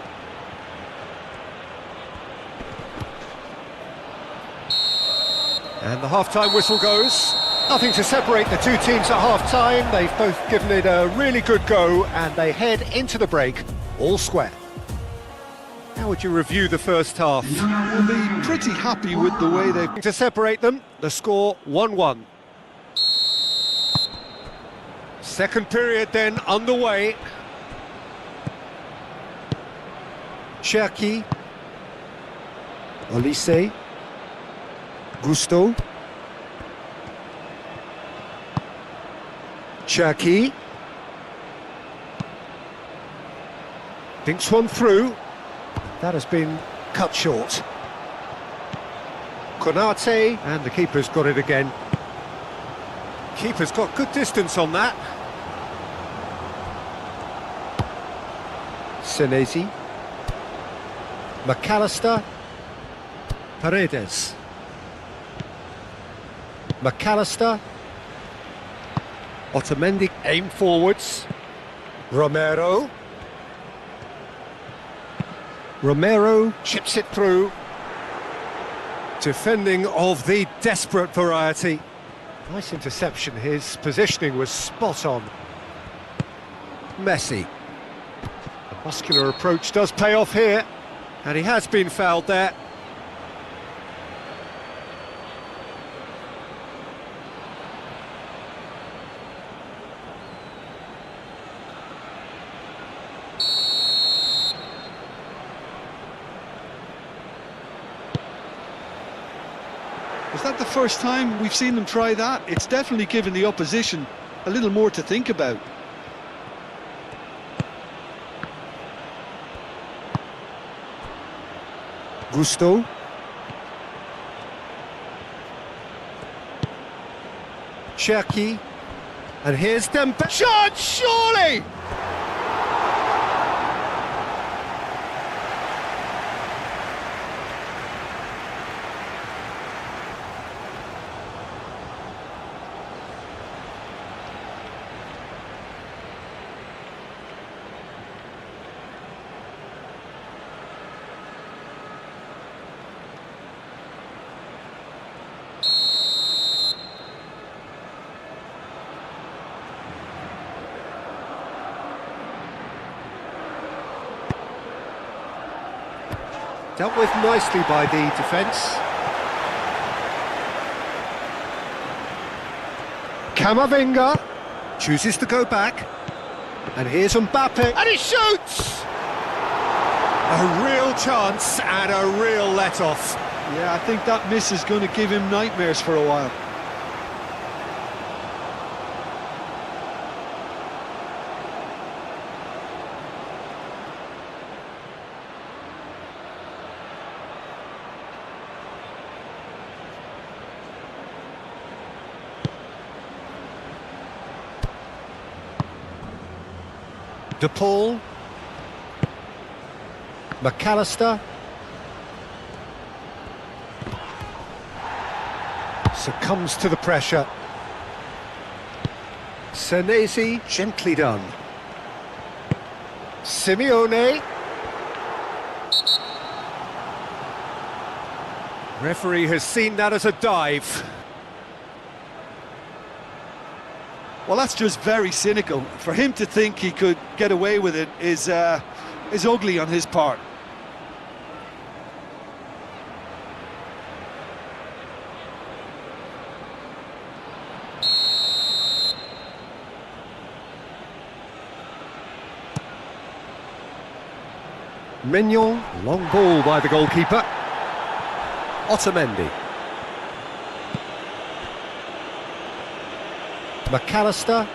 And the half-time whistle goes. Nothing to separate the two teams at half-time. They've both given it a really good go and they head into the break all square. How would you review the first half? We'll be pretty happy with the way they've... To separate them, the score 1-1. Second period then underway. Cherki. Olise. Gusto. Cherki. Thinks one through. That has been cut short. Konate, and the keeper's got it again. Keeper's got good distance on that. Senesi. McAllister. Paredes. McAllister. Otamendi aim forwards. Romero. Romero chips it through. Defending of the desperate variety. Nice interception, his positioning was spot on. Messi. The muscular approach does pay off here, and he has been fouled there. Is that the first time we've seen them try that? It's definitely given the opposition a little more to think about. Gusto. Cherki. And here's Dembele. Shot, surely! Dealt with nicely by the defence. Camavinga chooses to go back. And here's Mbappe. And he shoots! A real chance and a real let-off. Yeah, I think that miss is going to give him nightmares for a while. De Paul. McAllister. Succumbs to the pressure. Senesi, gently done. Simeone. Referee has seen that as a dive. Well, that's just very cynical. For him to think he could get away with it is ugly on his part. Mignon, long ball by the goalkeeper. Otamendi. McAllister.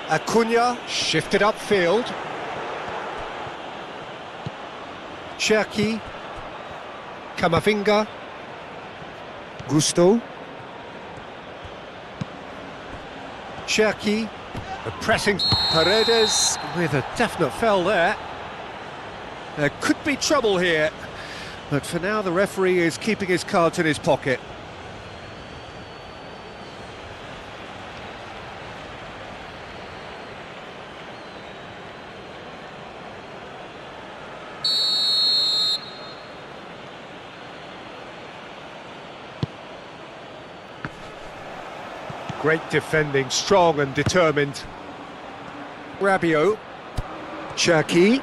Acuna, shifted upfield. Cherki. Camavinga. Gusto. Cherki. The pressing. Paredes with a definite foul there. There could be trouble here, but for now the referee is keeping his cards in his pocket. Great defending, strong and determined. Rabiot. Cherki.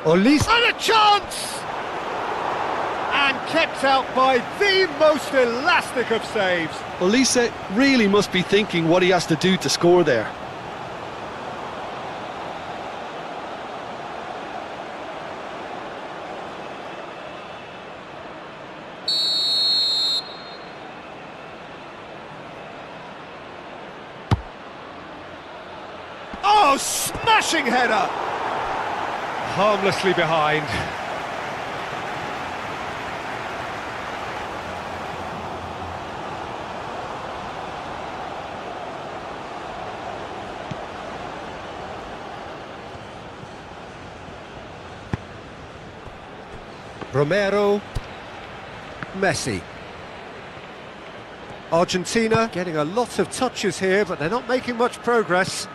Olise. And a chance! And kept out by the most elastic of saves. Olise really must be thinking what he has to do to score there. Oh, smashing header! Harmlessly behind. Romero. Messi. Argentina getting a lot of touches here, but they're not making much progress.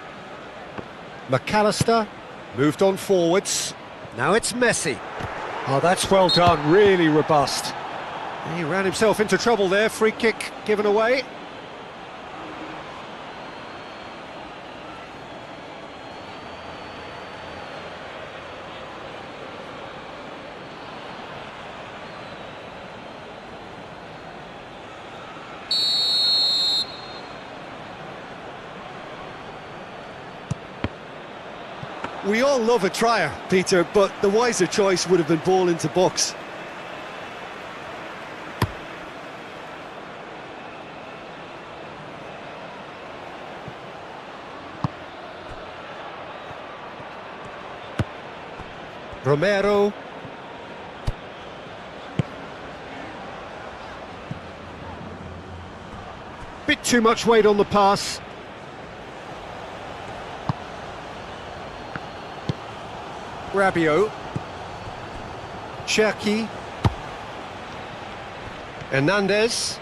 McAllister moved on forwards. Now it's Messi. Oh, that's well done, really robust. He ran himself into trouble there, free kick given away. We all love a trier, Peter, but the wiser choice would have been ball into box. Romero. Bit too much weight on the pass. Rabiot. Cherki. Hernandez.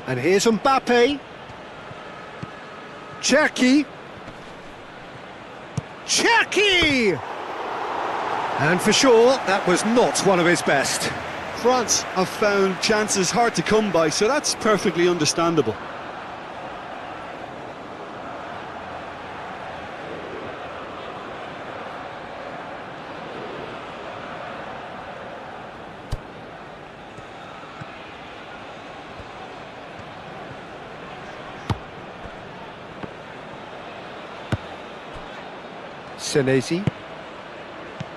And here's Mbappe. Cherki. Cherki! And for sure, that was not one of his best. France have found chances hard to come by, so that's perfectly understandable. Senesi.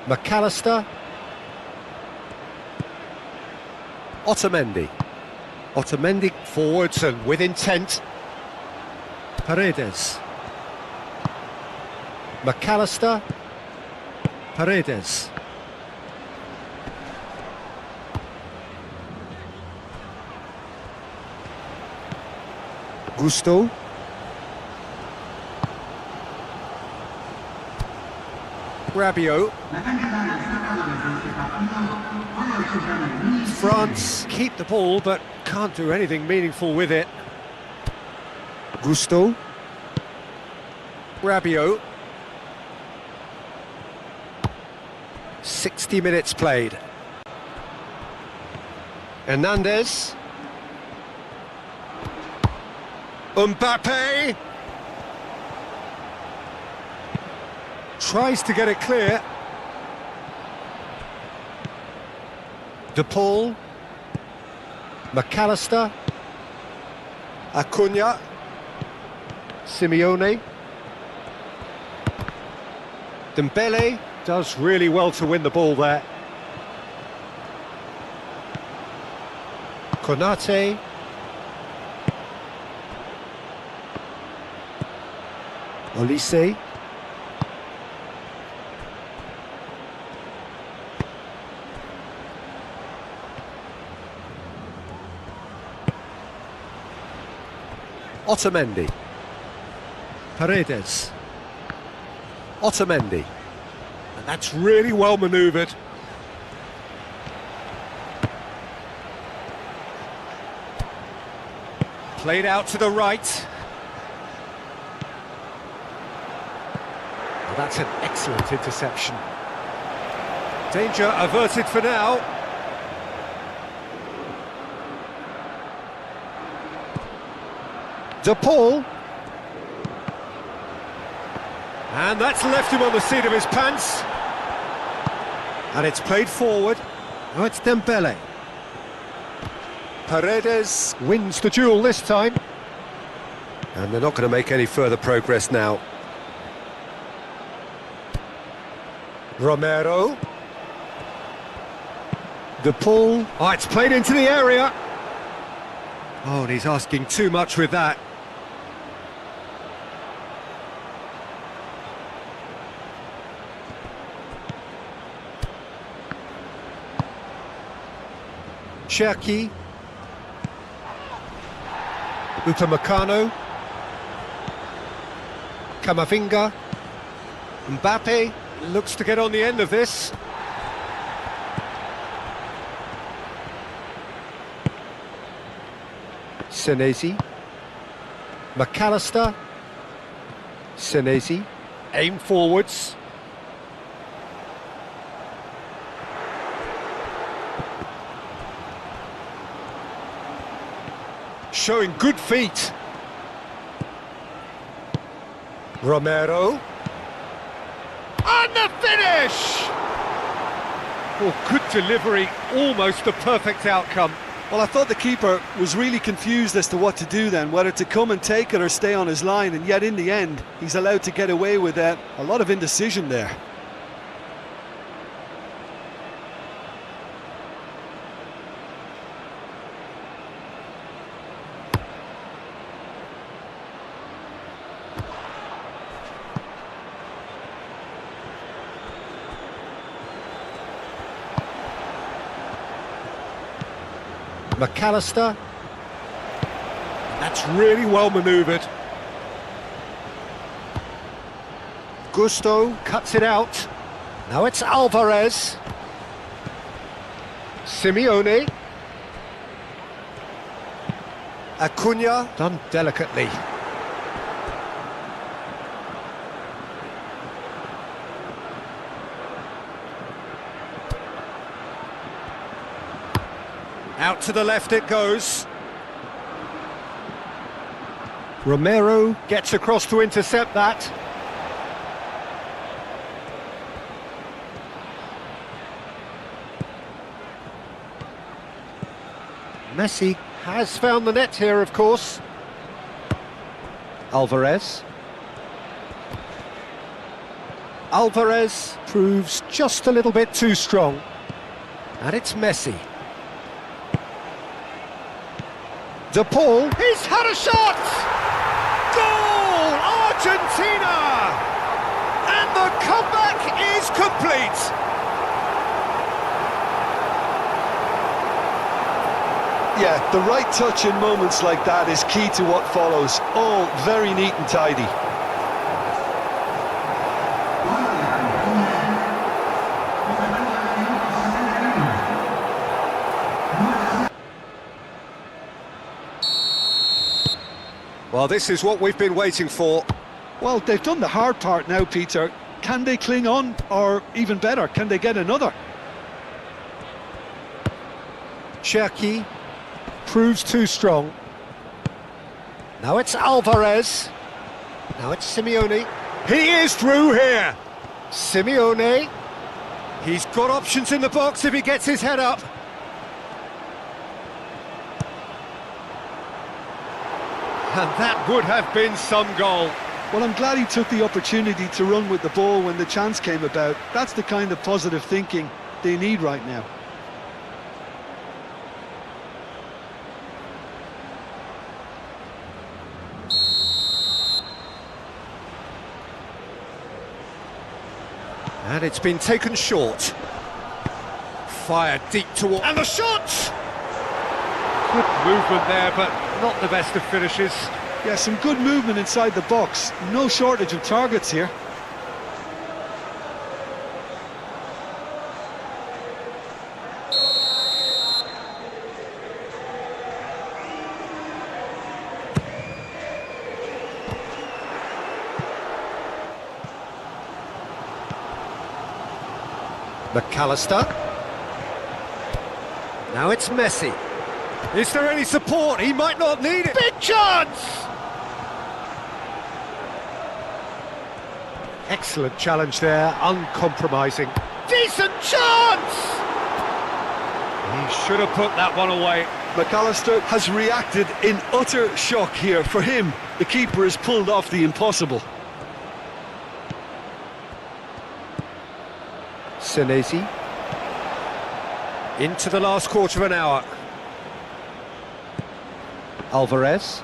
McAllister. Otamendi. Otamendi forwards and with intent. Paredes. McAllister. Paredes. Gusto. Rabiot. France keep the ball but can't do anything meaningful with it. Gusto. Rabiot. 60 minutes played. Hernandez. Mbappe. Tries to get it clear. De Paul. McAllister. Acuna. Simeone. Dembele does really well to win the ball there. Konate. Olise. Otamendi. Paredes. Otamendi. And that's really well manoeuvred. Played out to the right. Well, that's an excellent interception. Danger averted for now. De Paul. And that's left him on the seat of his pants. And it's played forward. Now it's Dembele. Paredes wins the duel this time. And they're not going to make any further progress now. Romero. De Paul. Oh, it's played into the area. Oh, and he's asking too much with that. Cherki. Upamecano. Camavinga. Mbappe looks to get on the end of this. Senesi. McAllister. Senesi. Aim forwards. Showing good feet. Romero. And the finish! Oh, good delivery, almost the perfect outcome. Well, I thought the keeper was really confused as to what to do then, whether to come and take it or stay on his line, and yet in the end, he's allowed to get away with a lot of indecision there. McAllister. That's really well manoeuvred. Gusto cuts it out. Now it's Alvarez. Simeone. Acuna, done delicately. Out to the left it goes. Romero gets across to intercept that. Messi has found the net here, of course. Alvarez. Alvarez proves just a little bit too strong. And it's Messi. De Paul, he's had a shot! Goal! Argentina! And the comeback is complete! Yeah, the right touch in moments like that is key to what follows. All very neat and tidy. Well, this is what we've been waiting for. Well, they've done the hard part now, Peter. Can they cling on? Or even better, can they get another? Cherki proves too strong. Now it's Alvarez. Now it's Simeone. He is through here. Simeone. He's got options in the box if he gets his head up. And that would have been some goal. Well, I'm glad he took the opportunity to run with the ball when the chance came about. That's the kind of positive thinking they need right now. And it's been taken short. Fired deep toward... And the shot! Good movement there, but not the best of finishes. Yeah, some good movement inside the box. No shortage of targets here. McAllister. Now it's Messi. Is there any support? He might not need it. Big chance! Excellent challenge there, uncompromising. Decent chance! He should have put that one away. McAllister has reacted in utter shock here. For him, the keeper has pulled off the impossible. Senesi. Into the last quarter of an hour. Alvarez.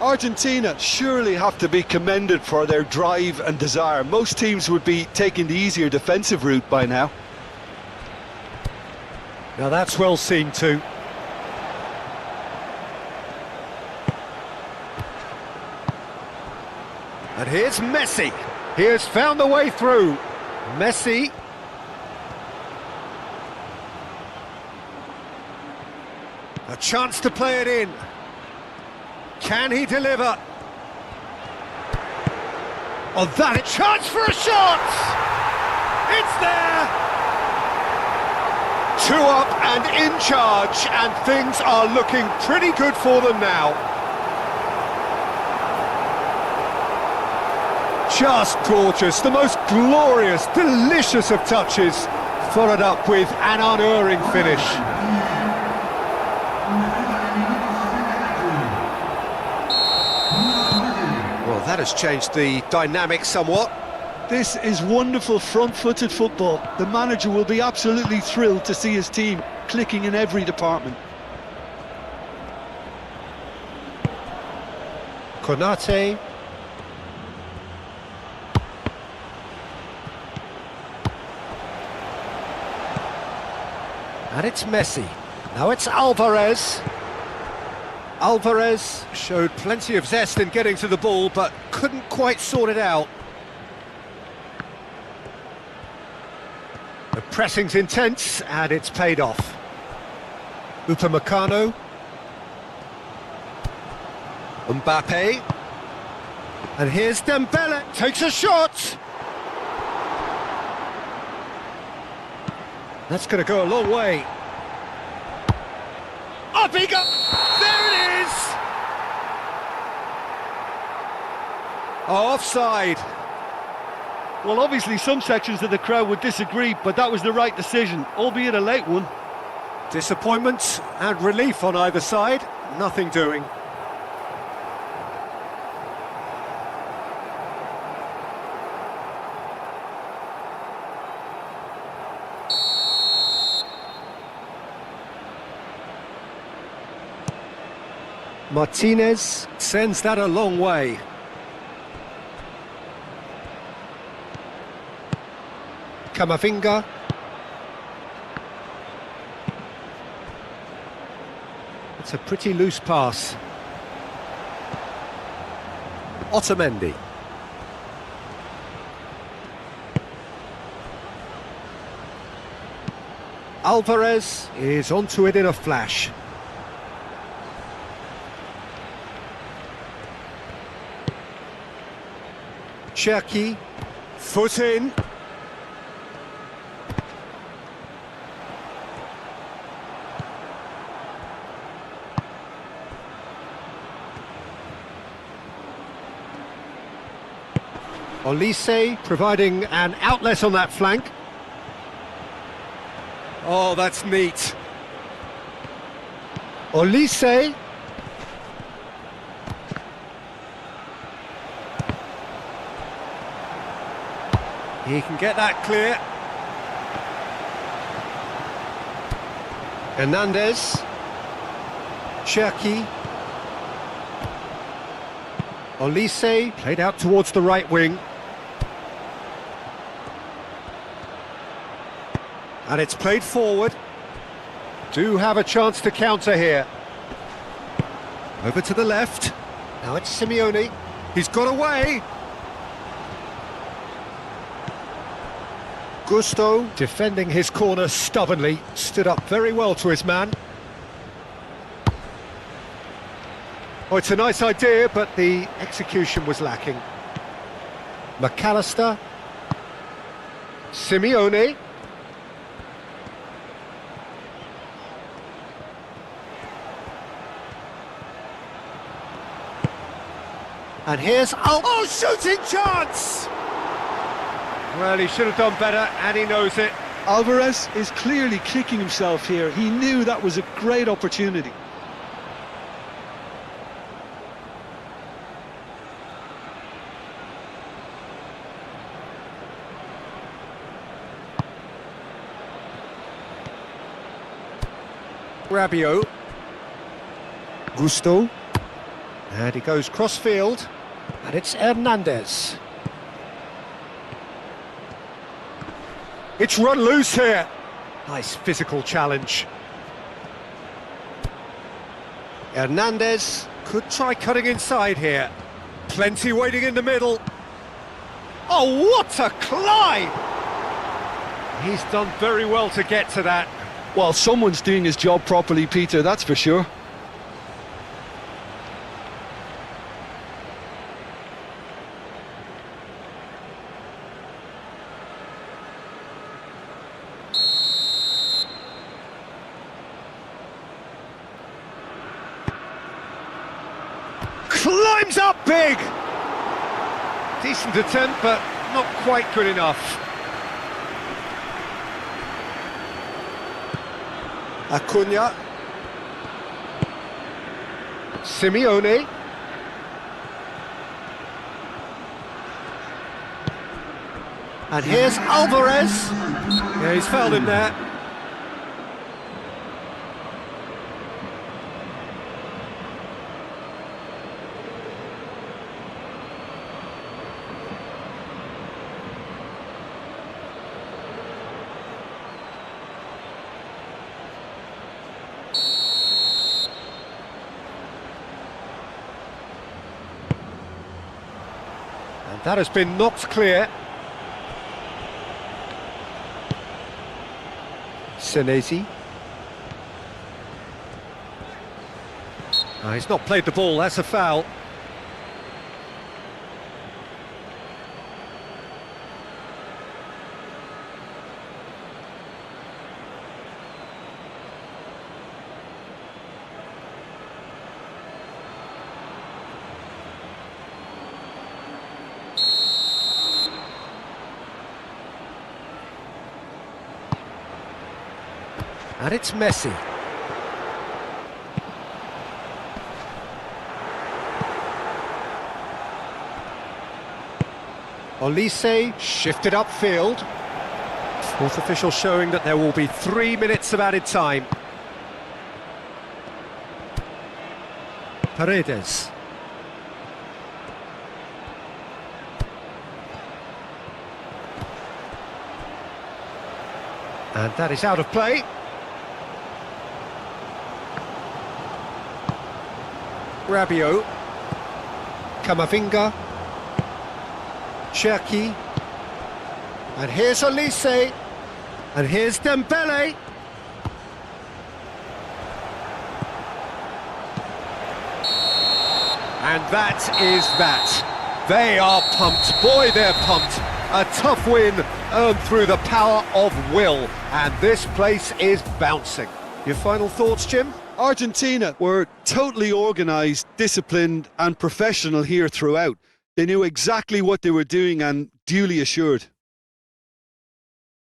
Argentina surely have to be commended for their drive and desire. Most teams would be taking the easier defensive route by now. Now that's well seen too. And here's Messi. He has found the way through. Messi. A chance to play it in. Can he deliver? Oh, that a chance for a shot! It's there! 2 up and in charge, and things are looking pretty good for them now. Just gorgeous, the most glorious, delicious of touches, followed up with an unerring finish. Well, that has changed the dynamic somewhat. This is wonderful front-footed football. The manager will be absolutely thrilled to see his team clicking in every department. Konate. And it's Messi. Now it's Alvarez. Alvarez showed plenty of zest in getting to the ball, but couldn't quite sort it out. The pressing's intense, and it's paid off. Upamecano. Mbappe. And here's Dembele. Takes a shot. That's going to go a long way. Up he goes! There it is! Oh, offside. Well, obviously some sections of the crowd would disagree, but that was the right decision, albeit a late one. Disappointment and relief on either side. Nothing doing. Martinez sends that a long way. Camavinga. It's a pretty loose pass. Otamendi. Alvarez is onto it in a flash. Cherki, foot in. Olise providing an outlet on that flank. Oh, that's neat. Olise. He can get that clear. Hernandez. Cherki. Olise played out towards the right wing. And it's played forward. Do have a chance to counter here. Over to the left. Now it's Simeone. He's got away. Gusto, defending his corner stubbornly, stood up very well to his man. Oh, it's a nice idea, but the execution was lacking. McAllister. Simeone. And here's... Oh, shooting chance! Well, he should have done better, and he knows it. Alvarez is clearly kicking himself here. He knew that was a great opportunity. Rabiot. Gusto. And he goes cross-field. And it's Hernandez. It's run loose here. Nice physical challenge. Hernandez could try cutting inside here. Plenty waiting in the middle. Oh, what a climb! He's done very well to get to that. Well, someone's doing his job properly, Peter, that's for sure. Climbs up big! Decent attempt, but not quite good enough. Acuna. Simeone. And here's Alvarez. Yeah, he's fouled him there. And that has been knocked clear. Senesi. He's not played the ball, that's a foul. And it's Messi. Olise shifted upfield. Fourth official showing that there will be 3 minutes of added time. Paredes. And that is out of play. Rabiot. Camavinga. Cherki. And here's Olise. And here's Dembele. And that is that. They are pumped. Boy, they're pumped. A tough win earned through the power of will. And this place is bouncing. Your final thoughts, Jim? Argentina were totally organised, disciplined and professional here throughout. They knew exactly what they were doing and duly assured.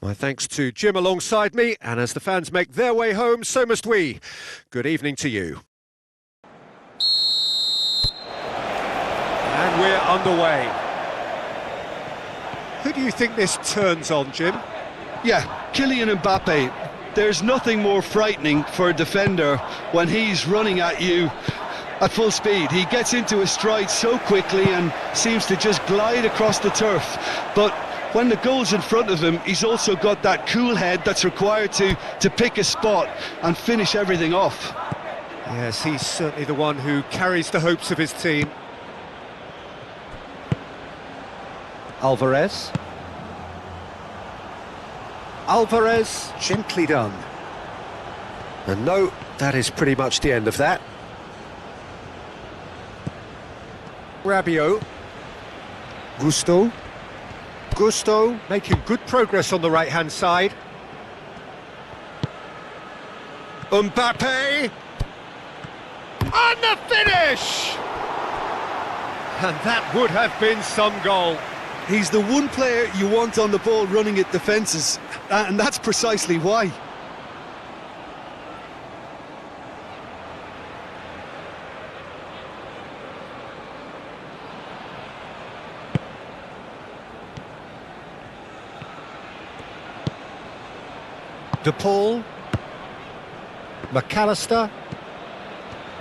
My thanks to Jim alongside me, and as the fans make their way home, so must we. Good evening to you. And we're underway. Who do you think this turns on, Jim? Yeah, Kylian Mbappe. There's nothing more frightening for a defender when he's running at you at full speed. He gets into his stride so quickly and seems to just glide across the turf. But when the goal's in front of him, he's also got that cool head that's required to pick a spot and finish everything off. Yes, he's certainly the one who carries the hopes of his team. Alvarez. Alvarez, gently done. And no, that is pretty much the end of that. Rabiot. Gusto. Gusto making good progress on the right-hand side. Mbappe! And the finish! And that would have been some goal. He's the one player you want on the ball running at defences, and that's precisely why. De Paul, McAllister,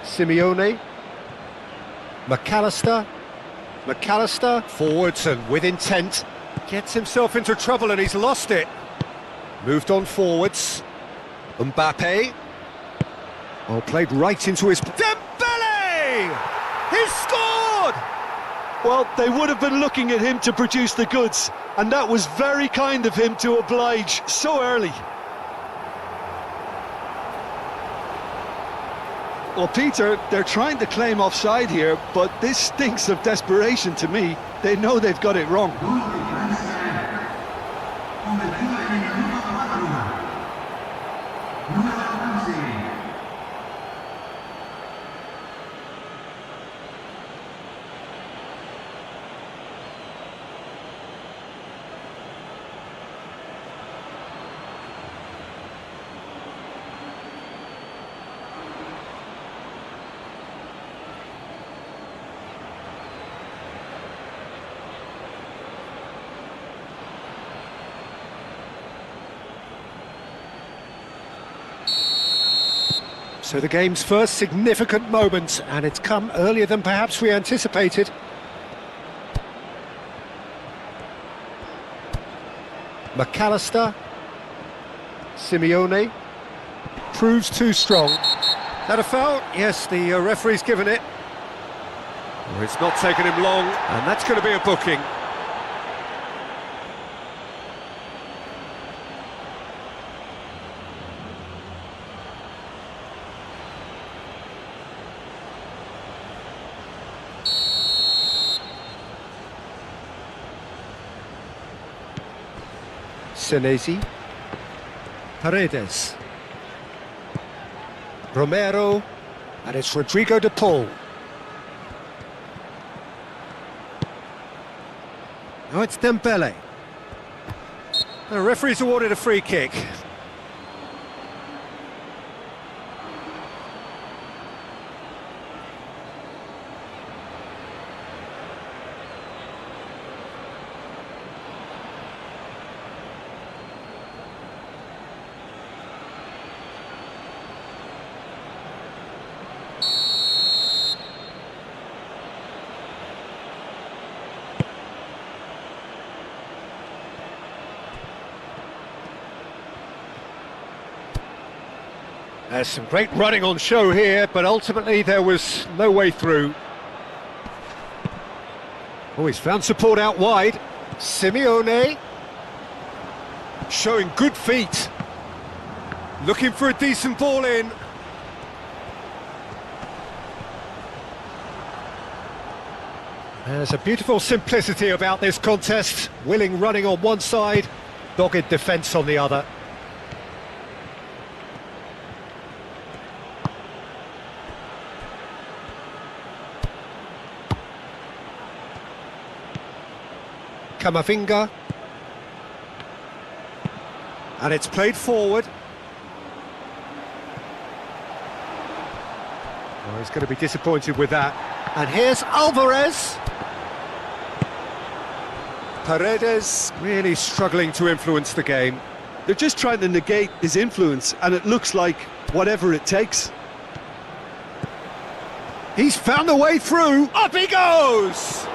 Simeone, McAllister, forwards and with intent, gets himself into trouble and he's lost it. Moved on forwards, Mbappe, played right into his... Dembele! He's scored! Well, they would have been looking at him to produce the goods, and that was very kind of him to oblige so early. Well, Peter, they're trying to claim offside here, but this stinks of desperation to me. They know they've got it wrong. So the game's first significant moment, and it's come earlier than perhaps we anticipated. McAllister, Simeone, proves too strong. That a foul? Yes, the referee's given it. Well, it's not taken him long, and that's going to be a booking. Senesi, Paredes, Romero, and it's Rodrigo de Paul. Now it's Dembele. The referee's awarded a free kick. There's some great running on show here, but ultimately there was no way through. Oh, he's found support out wide. Simeone showing good feet. Looking for a decent ball in. There's a beautiful simplicity about this contest. Willing running on one side, dogged defence on the other. Camavinga. And it's played forward. Oh, he's going to be disappointed with that. And here's Alvarez. Paredes really struggling to influence the game. They're just trying to negate his influence, and it looks like whatever it takes. He's found a way through. Up he goes!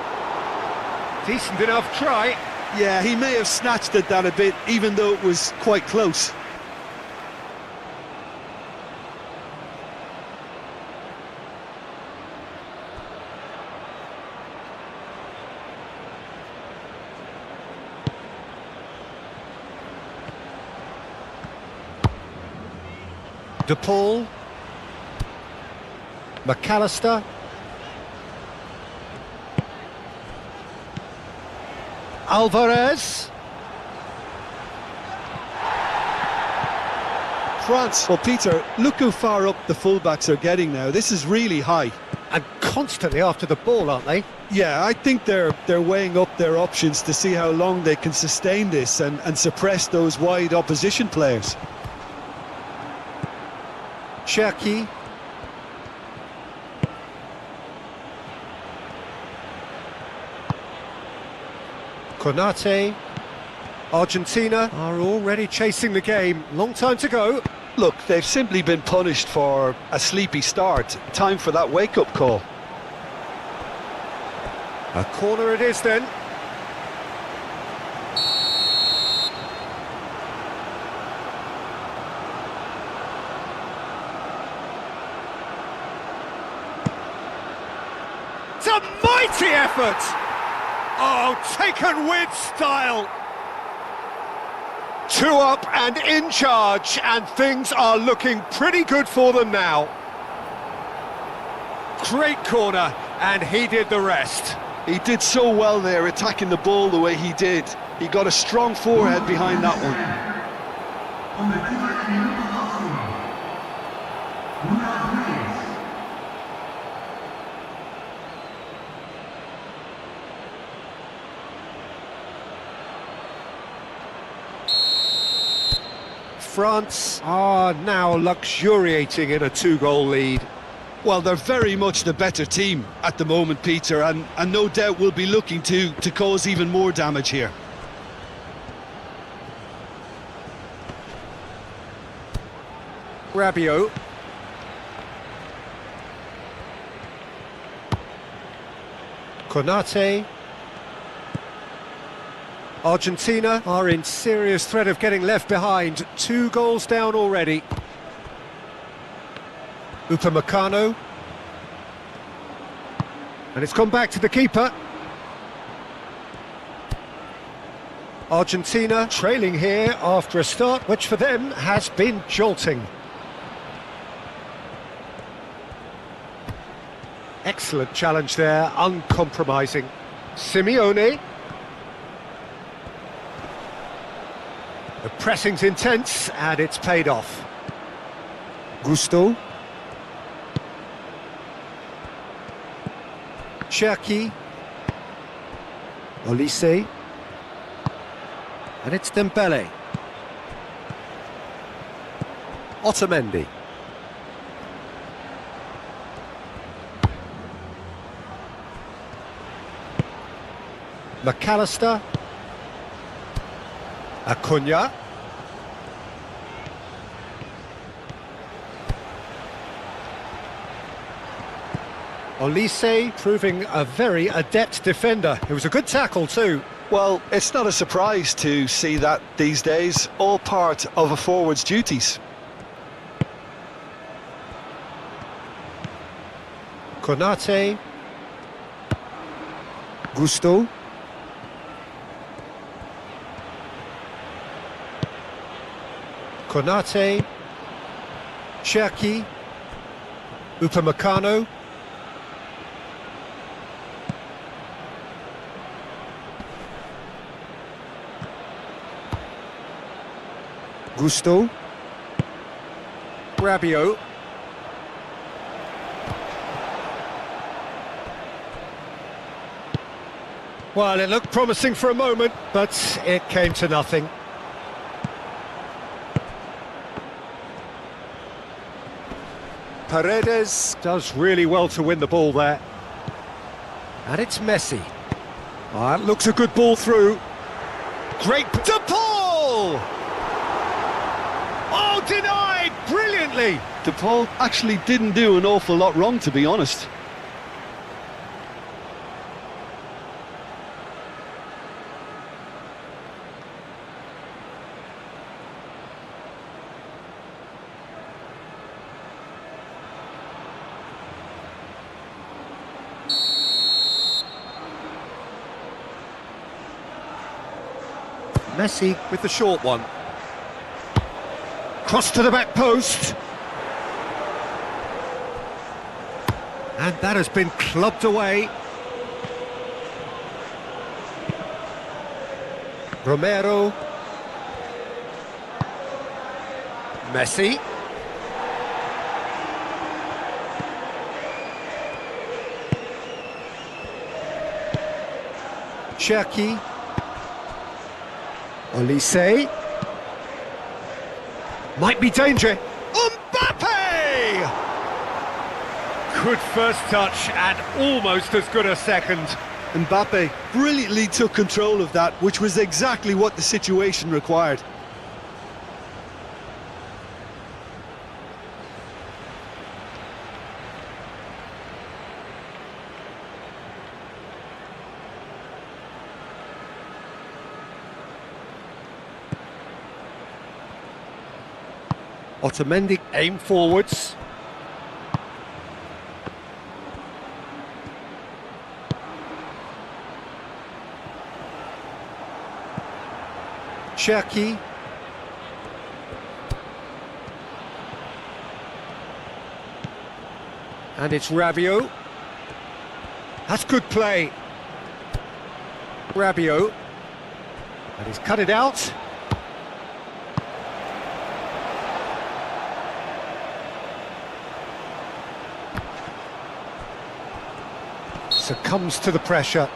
Decent enough try. Yeah, he may have snatched at that a bit, even though it was quite close. De Paul. McAllister. Alvarez. France. Well, Peter, look how far up the fullbacks are getting now. This is really high. And constantly after the ball, aren't they? Yeah, I think they're weighing up their options to see how long they can sustain this and suppress those wide opposition players. Cherki. Konate. Argentina are already chasing the game. Long time to go. Look, they've simply been punished for a sleepy start. Time for that wake-up call. A corner it is then. It's a mighty effort! Oh, taken with style! 2 up and in charge, and things are looking pretty good for them now. Great corner, and he did the rest. He did so well there, attacking the ball the way he did. He got a strong forehead behind that one. France are now luxuriating in a 2-goal lead. Well, they're very much the better team at the moment, Peter, and no doubt will be looking to cause even more damage here. Rabiot. Konate. Argentina are in serious threat of getting left behind. 2 goals down already. Upamecano. And it's gone back to the keeper. Argentina trailing here after a start which for them has been jolting. Excellent challenge there, uncompromising. Simeone. The pressing's intense, and it's paid off. Gusto. Cherki. Olise. And it's Dembele. Otamendi. McAllister. Acuna. Olise proving a very adept defender. It was a good tackle too. Well, it's not a surprise to see that these days, all part of a forward's duties. Konate. Gusto. Konate. Cherki. Upamecano. Gusto. Rabiot. Well, it looked promising for a moment, but it came to nothing. Paredes does really well to win the ball there. And it's Messi. That looks a good ball through. Great... De Paul! Oh, denied brilliantly! De Paul actually didn't do an awful lot wrong, to be honest. Messi with the short one. Cross to the back post. And that has been clubbed away. Romero. Messi. Cherki. Olise. Might be danger. Mbappe! Good first touch and almost as good a second. Mbappe brilliantly took control of that, which was exactly what the situation required. Otamendi aim forwards. Cherki. And it's Rabiot. That's good play. Rabiot. And he's cut it out. Succumbs to the pressure.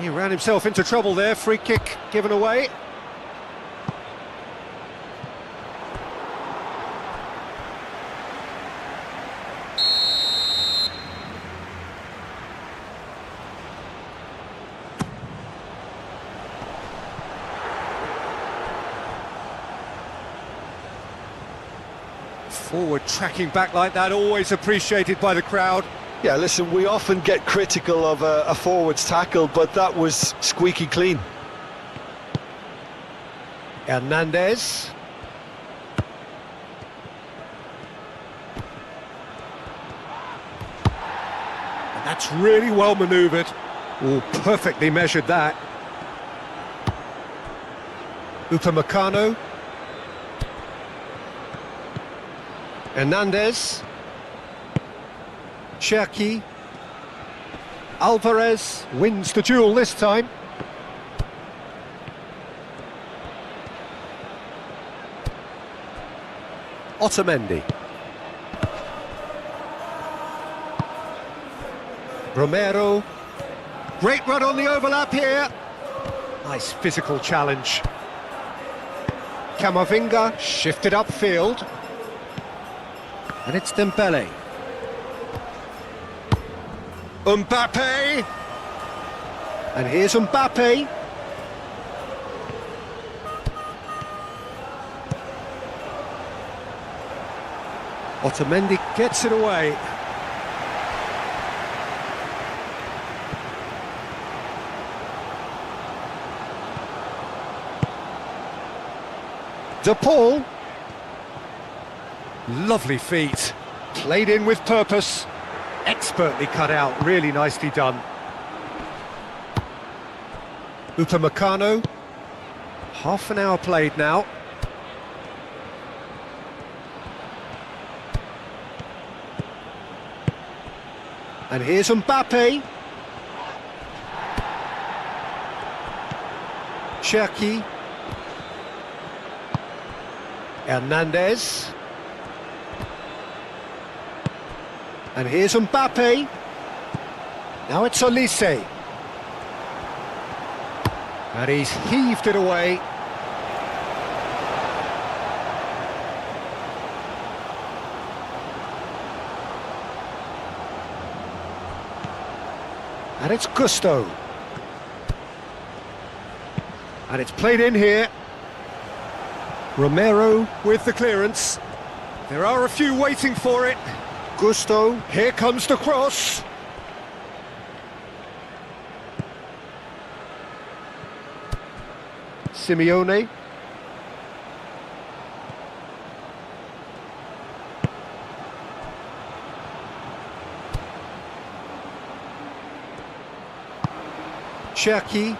He ran himself into trouble there. Free kick given away. Forward tracking back like that, always appreciated by the crowd. Yeah, listen, we often get critical of a forward's tackle, but that was squeaky clean. Hernandez. And that's really well manoeuvred. Oh, perfectly measured that. Upamecano. Hernandez. Cherki. Alvarez wins the duel this time. Otamendi. Romero. Great run on the overlap here. Nice physical challenge. Camavinga shifted upfield. And it's Dembele. Mbappe! And here's Mbappe. Otamendi gets it away. De Paul. Lovely feet. Played in with purpose. Expertly cut out, really nicely done. Upamecano. Half an hour played now. And here's Mbappe. Cherki. Hernandez. And here's Mbappe. Now it's Olise. And he's heaved it away. And it's Gusto. And it's played in here. Romero with the clearance. There are a few waiting for it. Gusto, here comes the cross. Simeone. Cherki.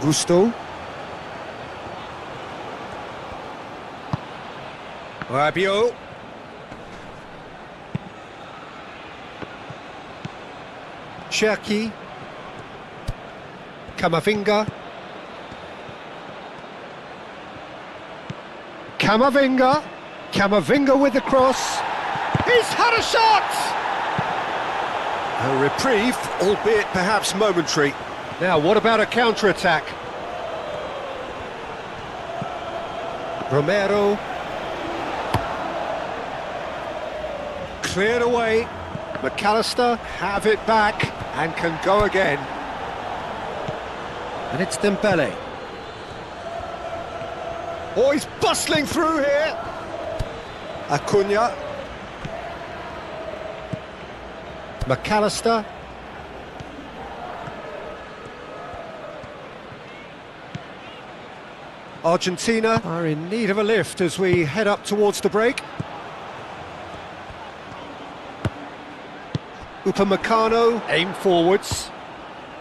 Gusto. Rabiot. Cherki. Camavinga. Camavinga. Camavinga with the cross. He's had a shot! A reprieve, albeit perhaps momentary. Now, what about a counter-attack? Romero. Cleared away. McAllister have it back and can go again. And it's Dembele. Oh, he's bustling through here. Acuna. McAllister. Argentina are in need of a lift as we head up towards the break. Upamecano, aim forwards.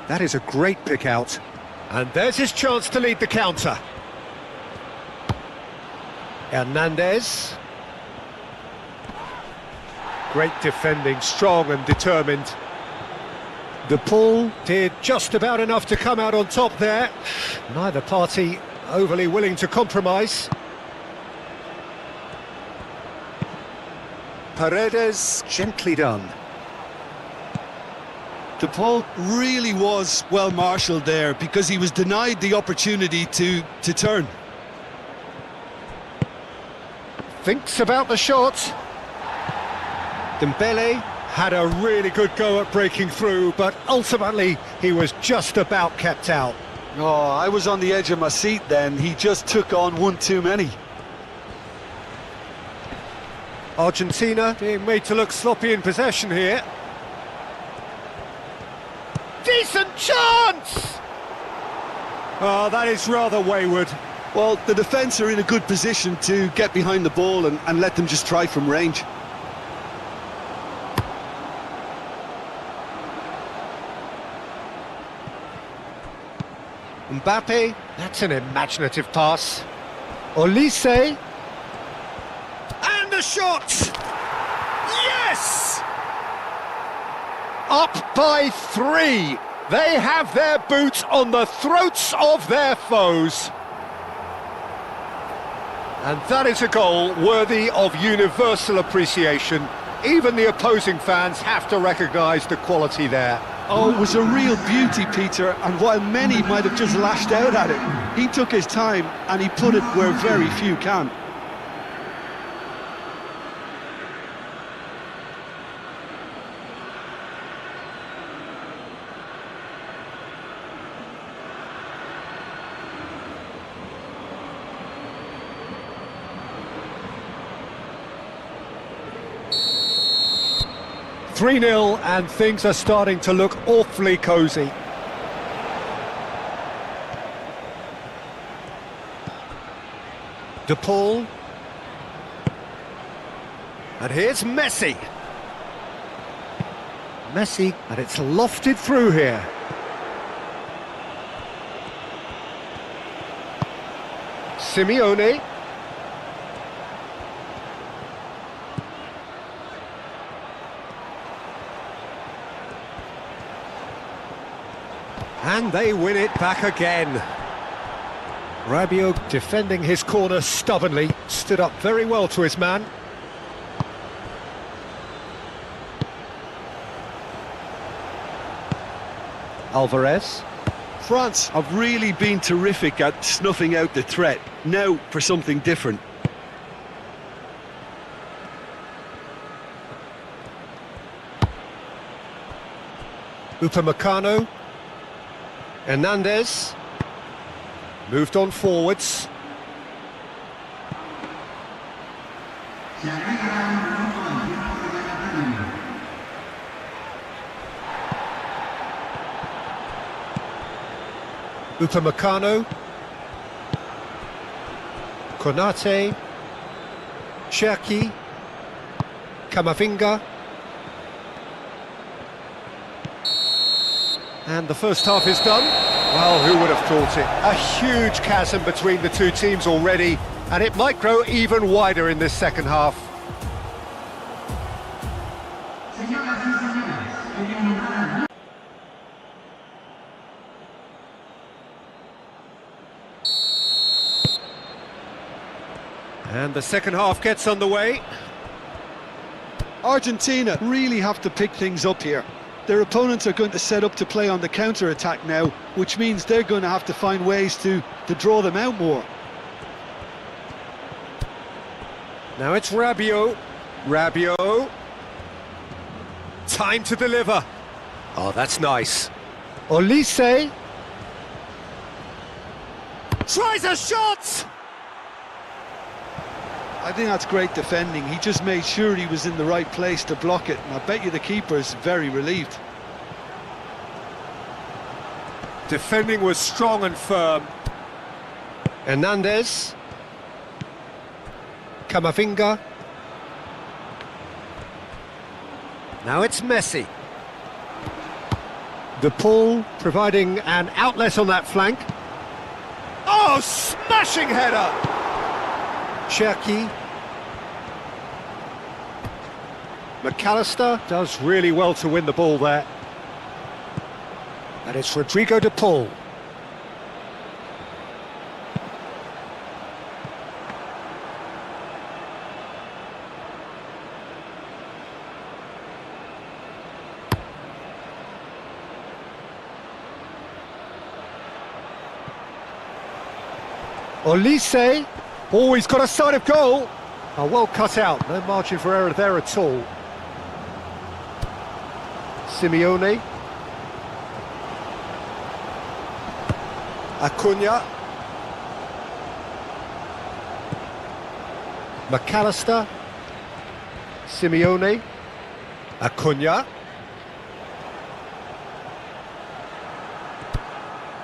That is a great pick out. And there's his chance to lead the counter. Hernandez. Great defending, strong and determined. De Paul did just about enough to come out on top there. Neither party overly willing to compromise. Paredes, gently done. De Paul really was well marshalled there because he was denied the opportunity to turn. Thinks about the shot. Dembele had a really good go at breaking through, but ultimately he was just about kept out. Oh, I was on the edge of my seat then. He just took on one too many. Argentina being made to look sloppy in possession here. Decent chance! Oh, that is rather wayward. Well, the defence are in a good position to get behind the ball and let them just try from range. Mbappe, that's an imaginative pass. Olise. And the shot! Yes! Up by 3. They have their boots on the throats of their foes. And that is a goal worthy of universal appreciation. Even the opposing fans have to recognise the quality there. Oh, it was a real beauty, Peter, and while many might have just lashed out at it, he took his time and he put it where very few can. "3-0 and things are starting to look awfully cosy. De Paul. And here's Messi. Messi, and it's lofted through here. Simeone. And they win it back again. Rabiot defending his corner stubbornly, stood up very well to his man. Alvarez. France have really been terrific at snuffing out the threat. Now for something different. Upamecano. Hernandez. Moved on forwards. Upamecano. Konate. Cherki. Camavinga. And the first half is done. Well, who would have thought it? A huge chasm between the two teams already, and it might grow even wider in this second half. And the second half gets underway. Argentina really have to pick things up here. Their opponents are going to set up to play on the counter-attack now, which means they're going to have to find ways to draw them out more. Now it's Rabiot. Rabiot. Time to deliver. Oh, that's nice. Olise. Tries a shot! I think that's great defending. He just made sure he was in the right place to block it, and I bet you the keeper's very relieved. Defending was strong and firm. Hernandez. Camavinga. Now it's Messi. De Paul providing an outlet on that flank. Oh, smashing header! Cherki. McAllister does really well to win the ball there. And it's Rodrigo de Paul. Olise. Oh, he's got a side of goal. Oh, well cut out. No margin for error there at all. Simeone. Acuna. McAllister. Simeone. Acuna.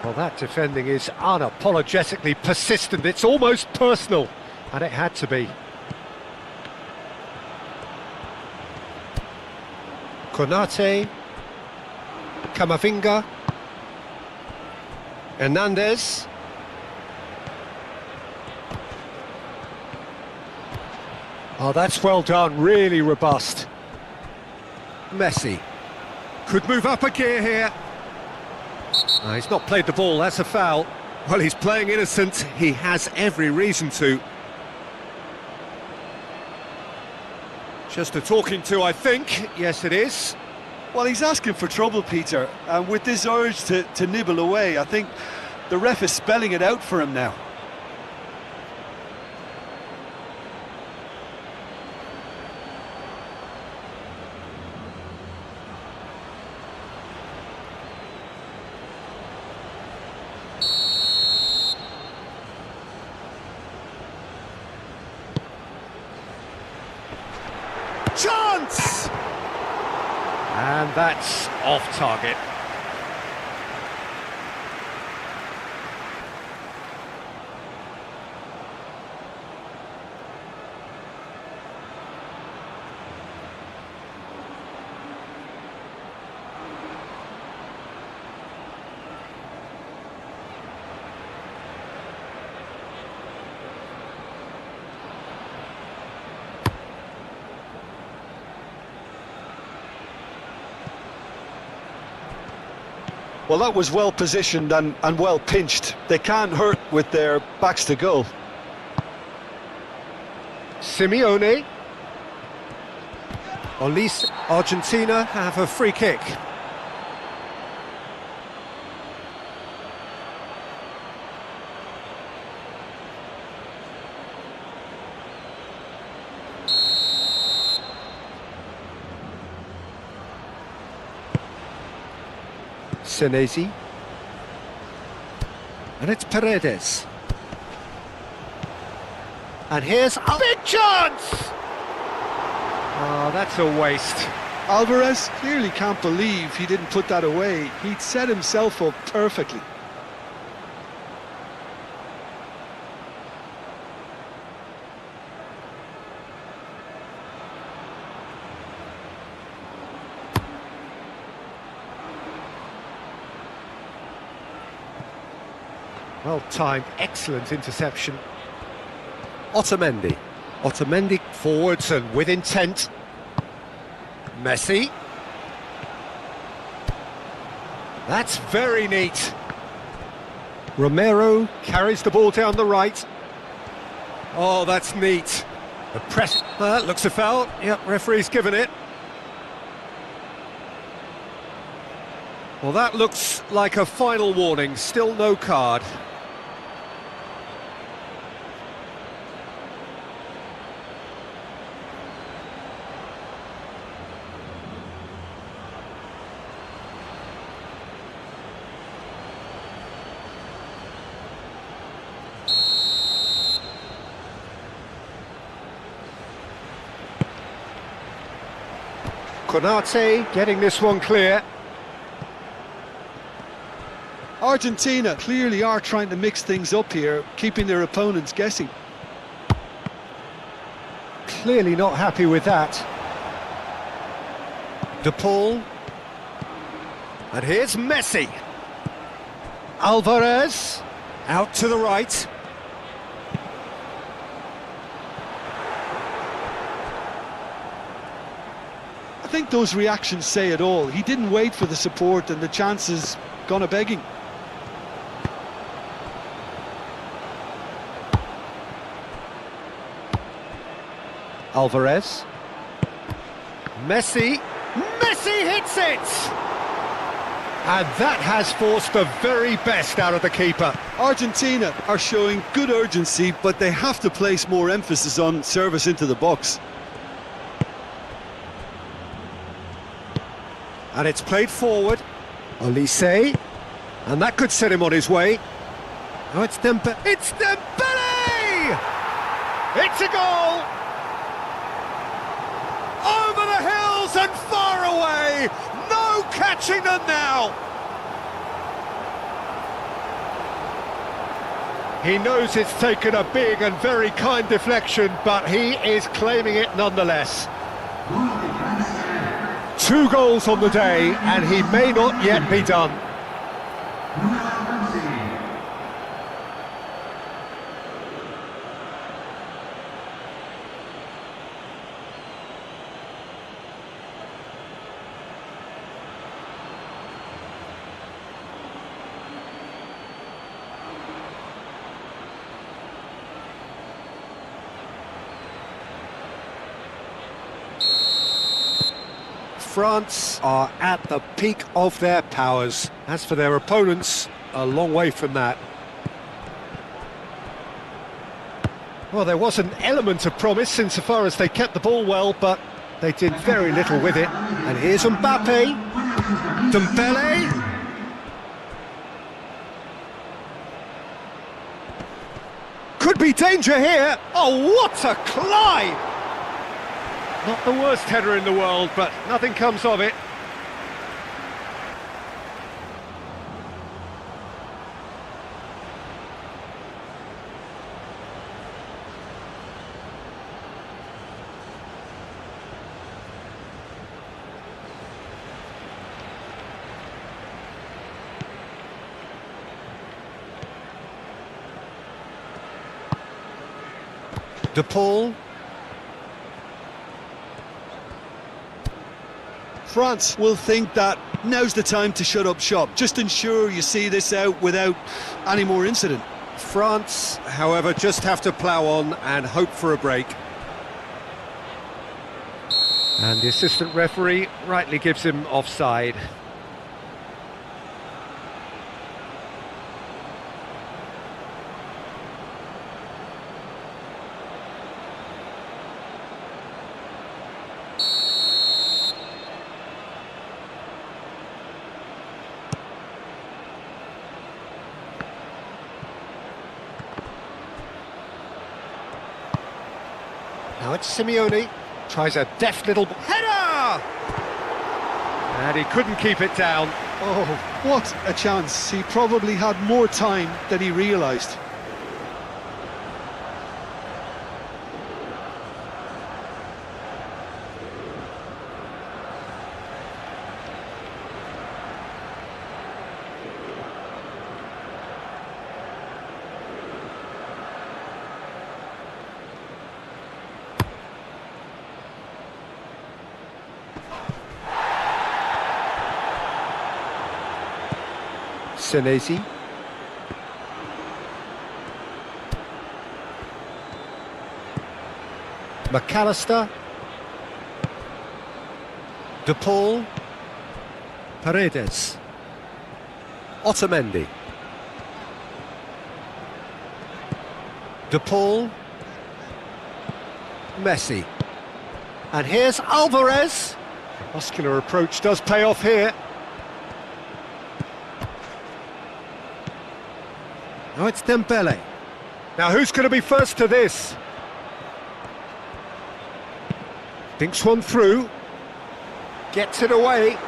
Well, that defending is unapologetically persistent. It's almost personal, and it had to be. Konate. Camavinga. Hernandez. Oh, that's well done, really robust. Messi. Could move up a gear here. He's not played the ball, that's a foul. Well, he's playing innocent, he has every reason to. Just a talking to, I think. Yes, it is. Well, he's asking for trouble, Peter, and with this urge to nibble away, I think the ref is spelling it out for him now. Chance! And that's off target. Well, that was well positioned and well pinched. They can't hurt with their backs to goal. Simeone. Olise. Argentina have a free kick. Senesi. And it's Paredes. And here's a big chance! Oh, that's a waste. Alvarez clearly can't believe he didn't put that away. He'd set himself up perfectly. Well timed, excellent interception. Otamendi. Otamendi forwards and with intent. Messi. That's very neat. Romero carries the ball down the right. Oh, that's neat. The press. That looks a foul. Yep, referee's given it. Well, that looks like a final warning. Still no card. Konate getting this one clear. Argentina clearly are trying to mix things up here, keeping their opponents guessing. Clearly not happy with that. De Paul. And here's Messi. Alvarez. Out to the right. I think those reactions say it all. He didn't wait for the support and the chances gone a-begging. Alvarez. Messi. Messi hits it! And that has forced the very best out of the keeper. Argentina are showing good urgency, but they have to place more emphasis on service into the box. And it's played forward. Olise. And that could set him on his way. Oh, it's Dembele. It's Dembele! It's a goal! Over the hills and far away! No catching them now! He knows it's taken a big and very kind deflection, but he is claiming it nonetheless. 2 goals on the day, and he may not yet be done. France are at the peak of their powers. As for their opponents, a long way from that. Well, there was an element of promise insofar as they kept the ball well, but they did very little with it. And here's Mbappe. Dembele. Could be danger here. Oh, what a climb! Not the worst header in the world, but nothing comes of it. De Paul. France will think that now's the time to shut up shop. Just ensure you see this out without any more incident. France, however, just have to plough on and hope for a break. And the assistant referee rightly gives him offside. Now it's Simeone, tries a deft little header! And he couldn't keep it down. Oh, what a chance. He probably had more time than he realised. Senesi. McAllister. De Paul. Paredes. Otamendi. De Paul. Messi. And here's Alvarez. Muscular approach does pay off here. Now it's Dembele. Now who's going to be first to this? Thinks one through. Gets it away.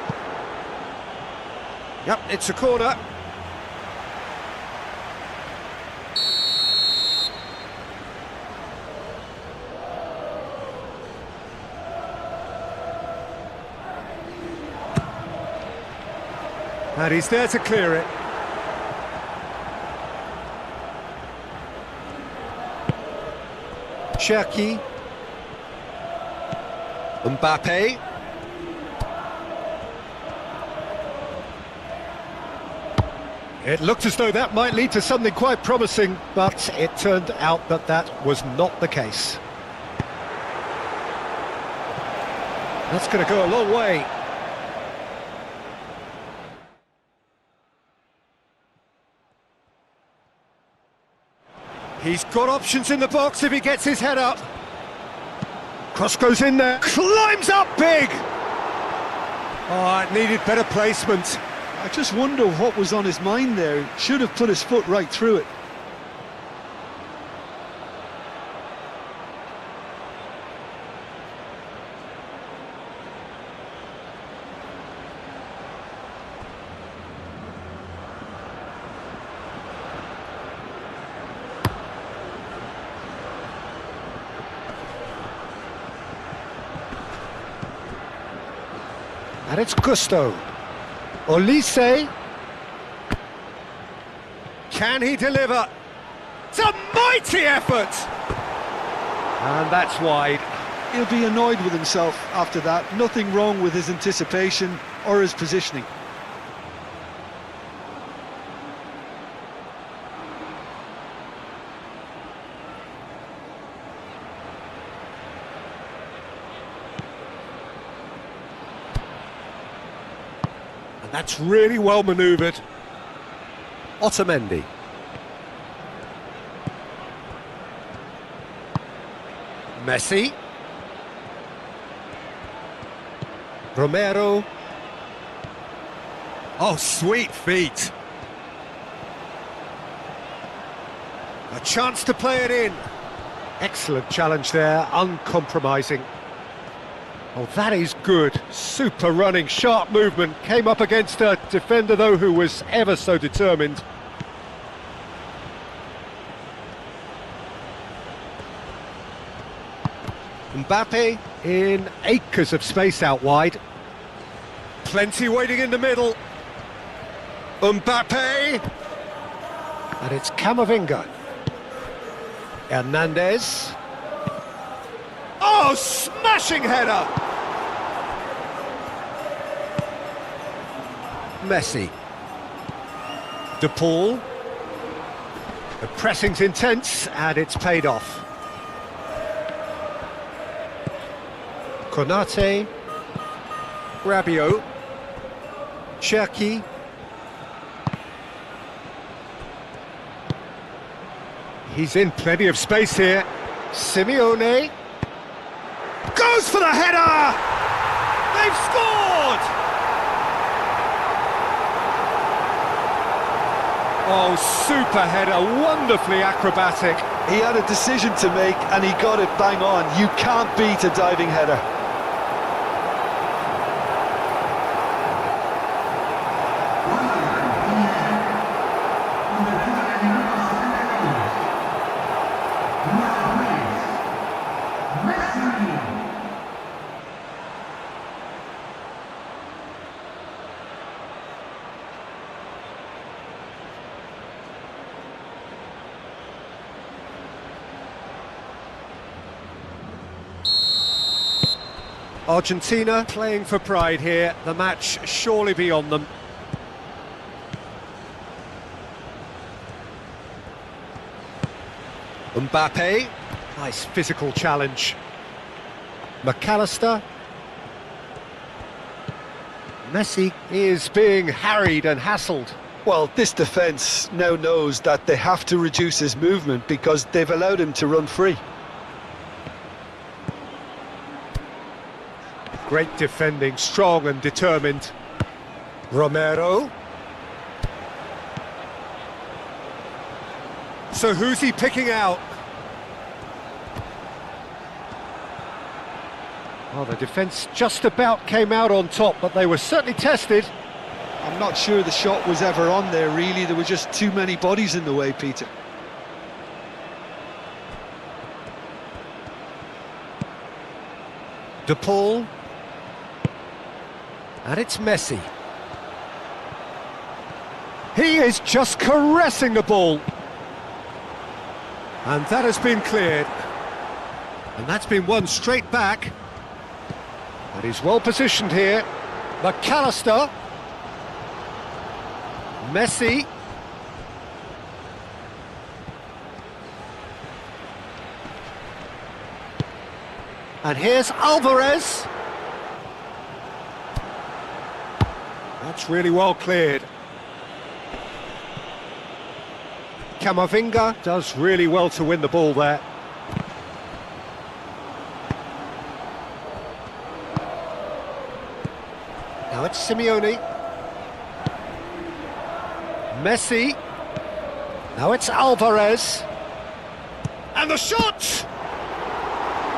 Yep, it's a corner. And he's there to clear it. Cherki. Mbappe. It looked as though that might lead to something quite promising, but it turned out that that was not the case. That's going to go a long way. He's got options in the box if he gets his head up. Cross goes in there, climbs up big! Oh, it needed better placement. I just wonder what was on his mind there. He should have put his foot right through it. And it's Gusto. Olise. Can he deliver? It's a mighty effort! And that's wide. He'll be annoyed with himself after that. Nothing wrong with his anticipation or his positioning. And that's really well manoeuvred. Otamendi. Messi. Romero. Oh, sweet feet. A chance to play it in. Excellent challenge there, uncompromising. Oh, that is good. Super running, sharp movement. Came up against a defender, though, who was ever so determined. Mbappe in acres of space out wide. Plenty waiting in the middle. Mbappe! And it's Camavinga. Hernandez. Oh, smashing header! Messi. De Paul. The pressing's intense and it's paid off. Konate. Rabiot. Cherki. He's in plenty of space here. Simeone. Goes for the header! They've scored! Oh, super header, wonderfully acrobatic. He had a decision to make and he got it bang on. You can't beat a diving header. Argentina playing for pride here. The match surely beyond them. Mbappe, nice physical challenge. McAllister. Messi is being harried and hassled. Well, this defence now knows that they have to reduce his movement because they've allowed him to run free. Great defending, strong and determined. Romero. So who's he picking out? Well, the defence just about came out on top, but they were certainly tested. I'm not sure the shot was ever on there, really. There were just too many bodies in the way, Peter. De Paul. And it's Messi. He is just caressing the ball. And that has been cleared. And that's been won straight back. And he's well positioned here. McAllister. Messi. And here's Alvarez. That's really well cleared. Camavinga does really well to win the ball there. Now it's Simeone. Messi. Now it's Alvarez. And the shot!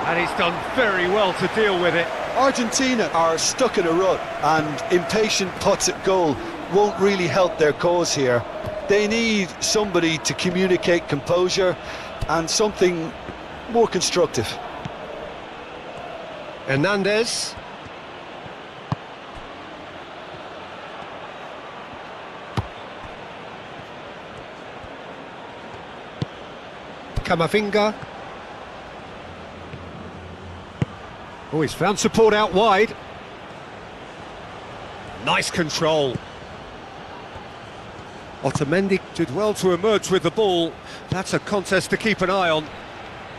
And he's done very well to deal with it. Argentina are stuck in a rut and impatient putts at goal won't really help their cause here. They need somebody to communicate composure and something more constructive. Hernandez. Camavinga. Oh, he's found support out wide. Nice control. Otamendi did well to emerge with the ball. That's a contest to keep an eye on.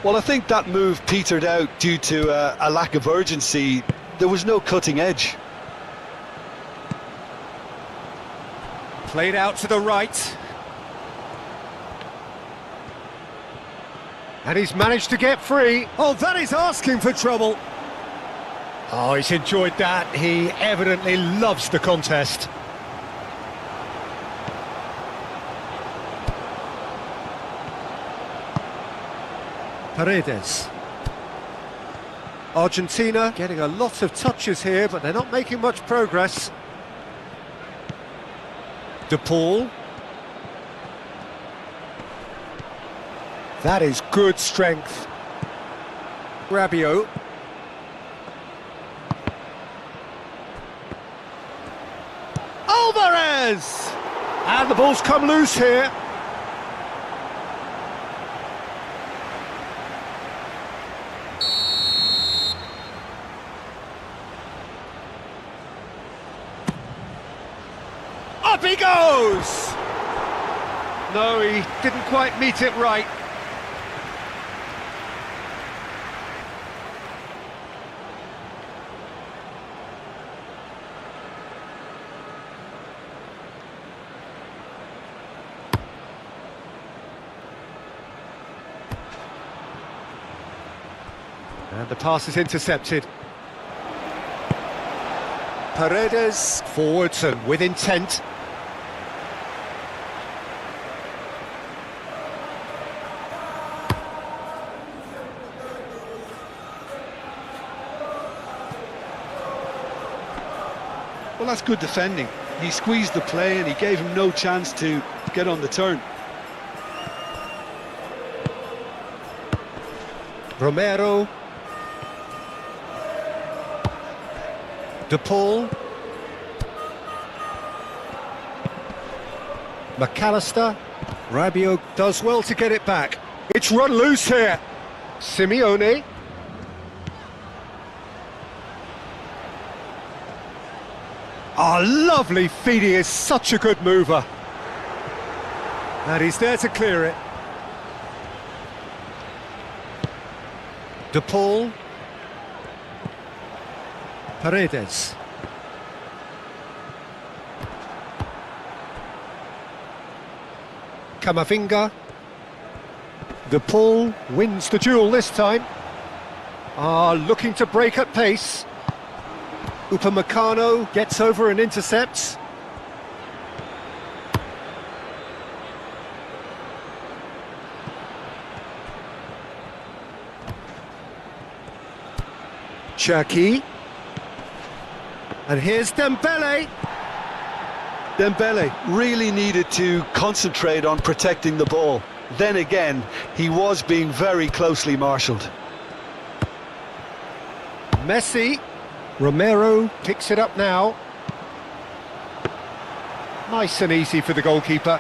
Well, I think that move petered out due to a lack of urgency. There was no cutting edge. Played out to the right. And he's managed to get free. Oh, that is asking for trouble. Oh, he's enjoyed that. He evidently loves the contest. Paredes. Argentina getting a lot of touches here, but they're not making much progress. De Paul. That is good strength. Rabiot. Alvarez! And the ball's come loose here. Up he goes! No, he didn't quite meet it right. And the pass is intercepted. Paredes forwards and with intent. Well, that's good defending. He squeezed the play and he gave him no chance to get on the turn. Romero. De Paul. McAllister. Rabiot does well to get it back. It's run loose here. Simeone. Oh, lovely feed. He is such a good mover. And he's there to clear it. De Paul. Paredes. Camavinga. De Paul wins the duel this time. Looking to break at pace. Upamecano gets over and intercepts. Cherki. And here's Dembele. Dembele really needed to concentrate on protecting the ball. Then again, he was being very closely marshalled. Messi. Romero picks it up now. Nice and easy for the goalkeeper.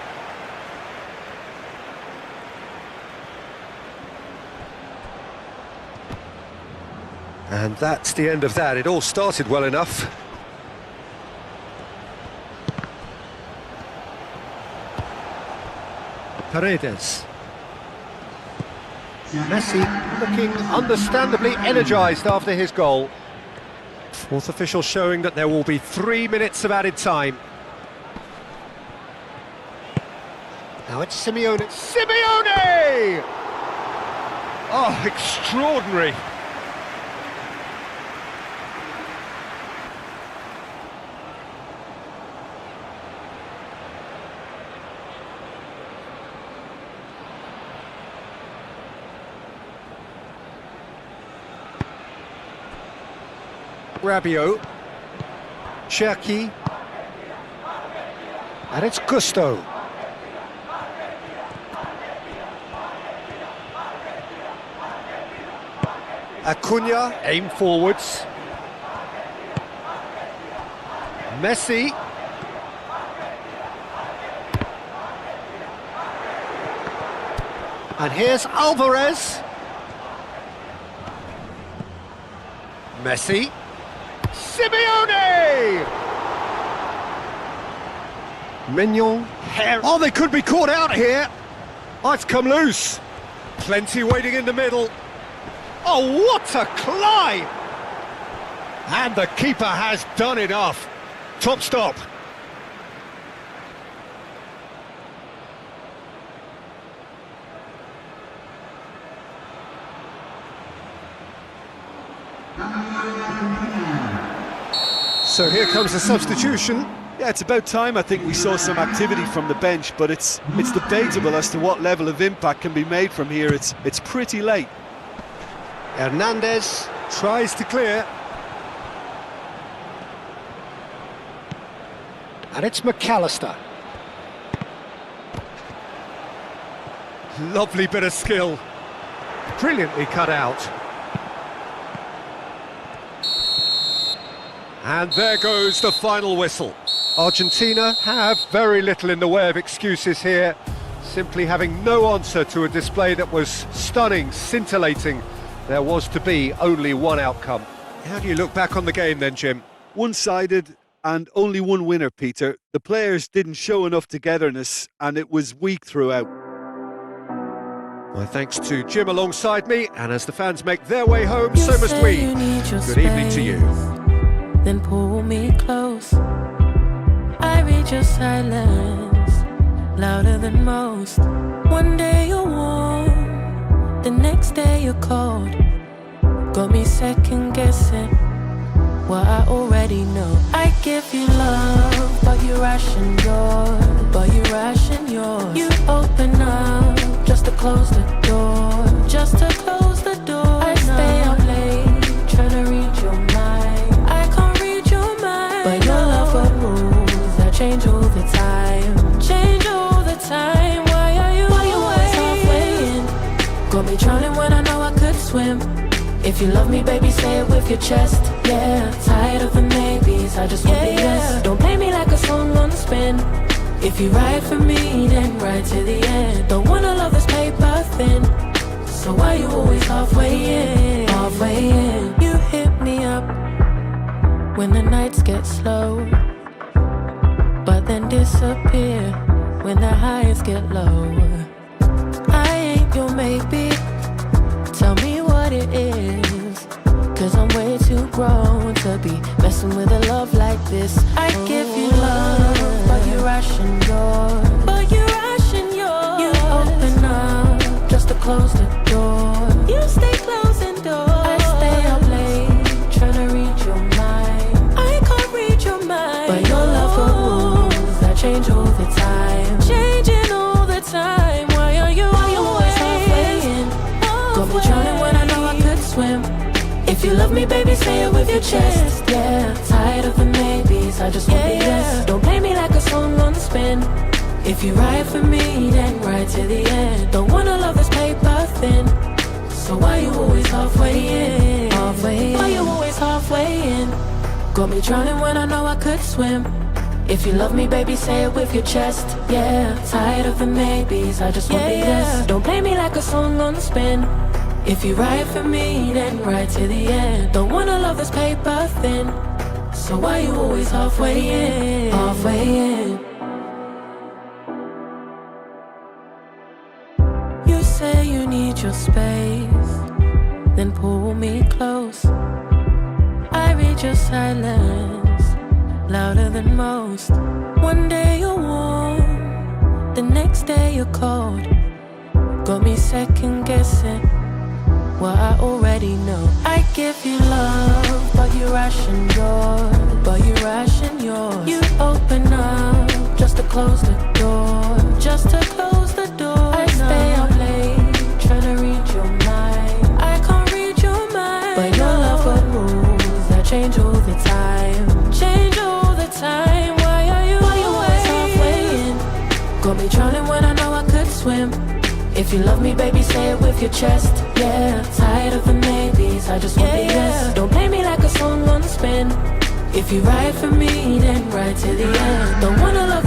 And that's the end of that. It all started well enough. Paredes. Messi looking understandably energised after his goal. Fourth official showing that there will be 3 minutes of added time. Now it's Simeone. Simeone! Oh, extraordinary. Rabiot, Cherki, and it's Gusto. Acuna, aim forwards. Messi. And here's Alvarez. Messi. Simeone! Mignon. Oh, they could be caught out here. Oh, it's come loose. Plenty waiting in the middle. Oh, what a climb! And the keeper has done enough. Top stop. So here comes the substitution. Yeah, it's about time I think we saw some activity from the bench, but it's debatable as to what level of impact can be made from here. It's pretty late. Hernandez tries to clear. And it's McAllister. Lovely bit of skill. Brilliantly cut out. And there goes the final whistle. Argentina have very little in the way of excuses here, simply having no answer to a display that was stunning, scintillating. There was to be only one outcome. How do you look back on the game then, Jim? One-sided and only one winner, Peter. The players didn't show enough togetherness and it was weak throughout. My thanks to Jim alongside me, and as the fans make their way home, so must we. Good evening to you. Then pull me close. I read your silence, louder than most. One day you're warm, the next day you're cold. Got me second guessing what I already know. I give you love, but you ration yours. You open up just to close the door. Just to close the door. I stay up late, trying to read your mind. I can't read your mind, but your love change all the time. Change all the time. Why are you always halfway in? Got me drowning when I know I could swim. If you love me, baby, say it with your chest. Yeah, tired of the maybes, I just want the yes. Don't play me like a song on spin. If you ride for me, then ride to the end. Don't wanna love this paper thin. So why you always halfway in? Halfway in. You hit me up when the nights get slow, but then disappear when the highs get low. I ain't your maybe. Tell me what it is, 'cause I'm way too grown to be messing with a love like this. I give you love, but you ration yours. But you ration yours. You open up just to close the door. You stay closing doors. I stay up late trying to read your mind. I can't read your mind, but your love got rules that change all the time. Changing all the time. Why are you always halfway in? Got me drowning when I know I could swim. If you love me, baby, say it with your chest. Yeah, tired of the maybes, I just want the yes. Don't play me like a song on spin. If you ride for me, then ride to the end. Don't wanna love this paper thin. So why you always halfway in? Halfway in. Why you always halfway in? Got me drowning when I know I could swim. If you love me, baby, say it with your chest. Yeah, tired of the maybes, I just want the yes. Don't play me like a song on spin. If you ride for me, then ride to the end. Don't wanna love this paper thin. So why you always halfway in? Halfway in. You say you need your space, then pull me close. I read your silence, louder than most. One day you're warm, the next day you're cold. Got me second guessing what I already know. I give you love, but you ration yours. But you ration yours. You open up just to close the door. Just to close the door. I stay up late trying to read your mind. I can't read your mind, but your love got rules that change all the time. Change all the time. Why are you always halfway in? Got me drowning when I know I could swim. If you love me, baby, say it with your chest. Yeah, tired of the maybes, I just want the yes. Don't play me like a song on spin. If you ride for me, then ride to the end. Don't wanna love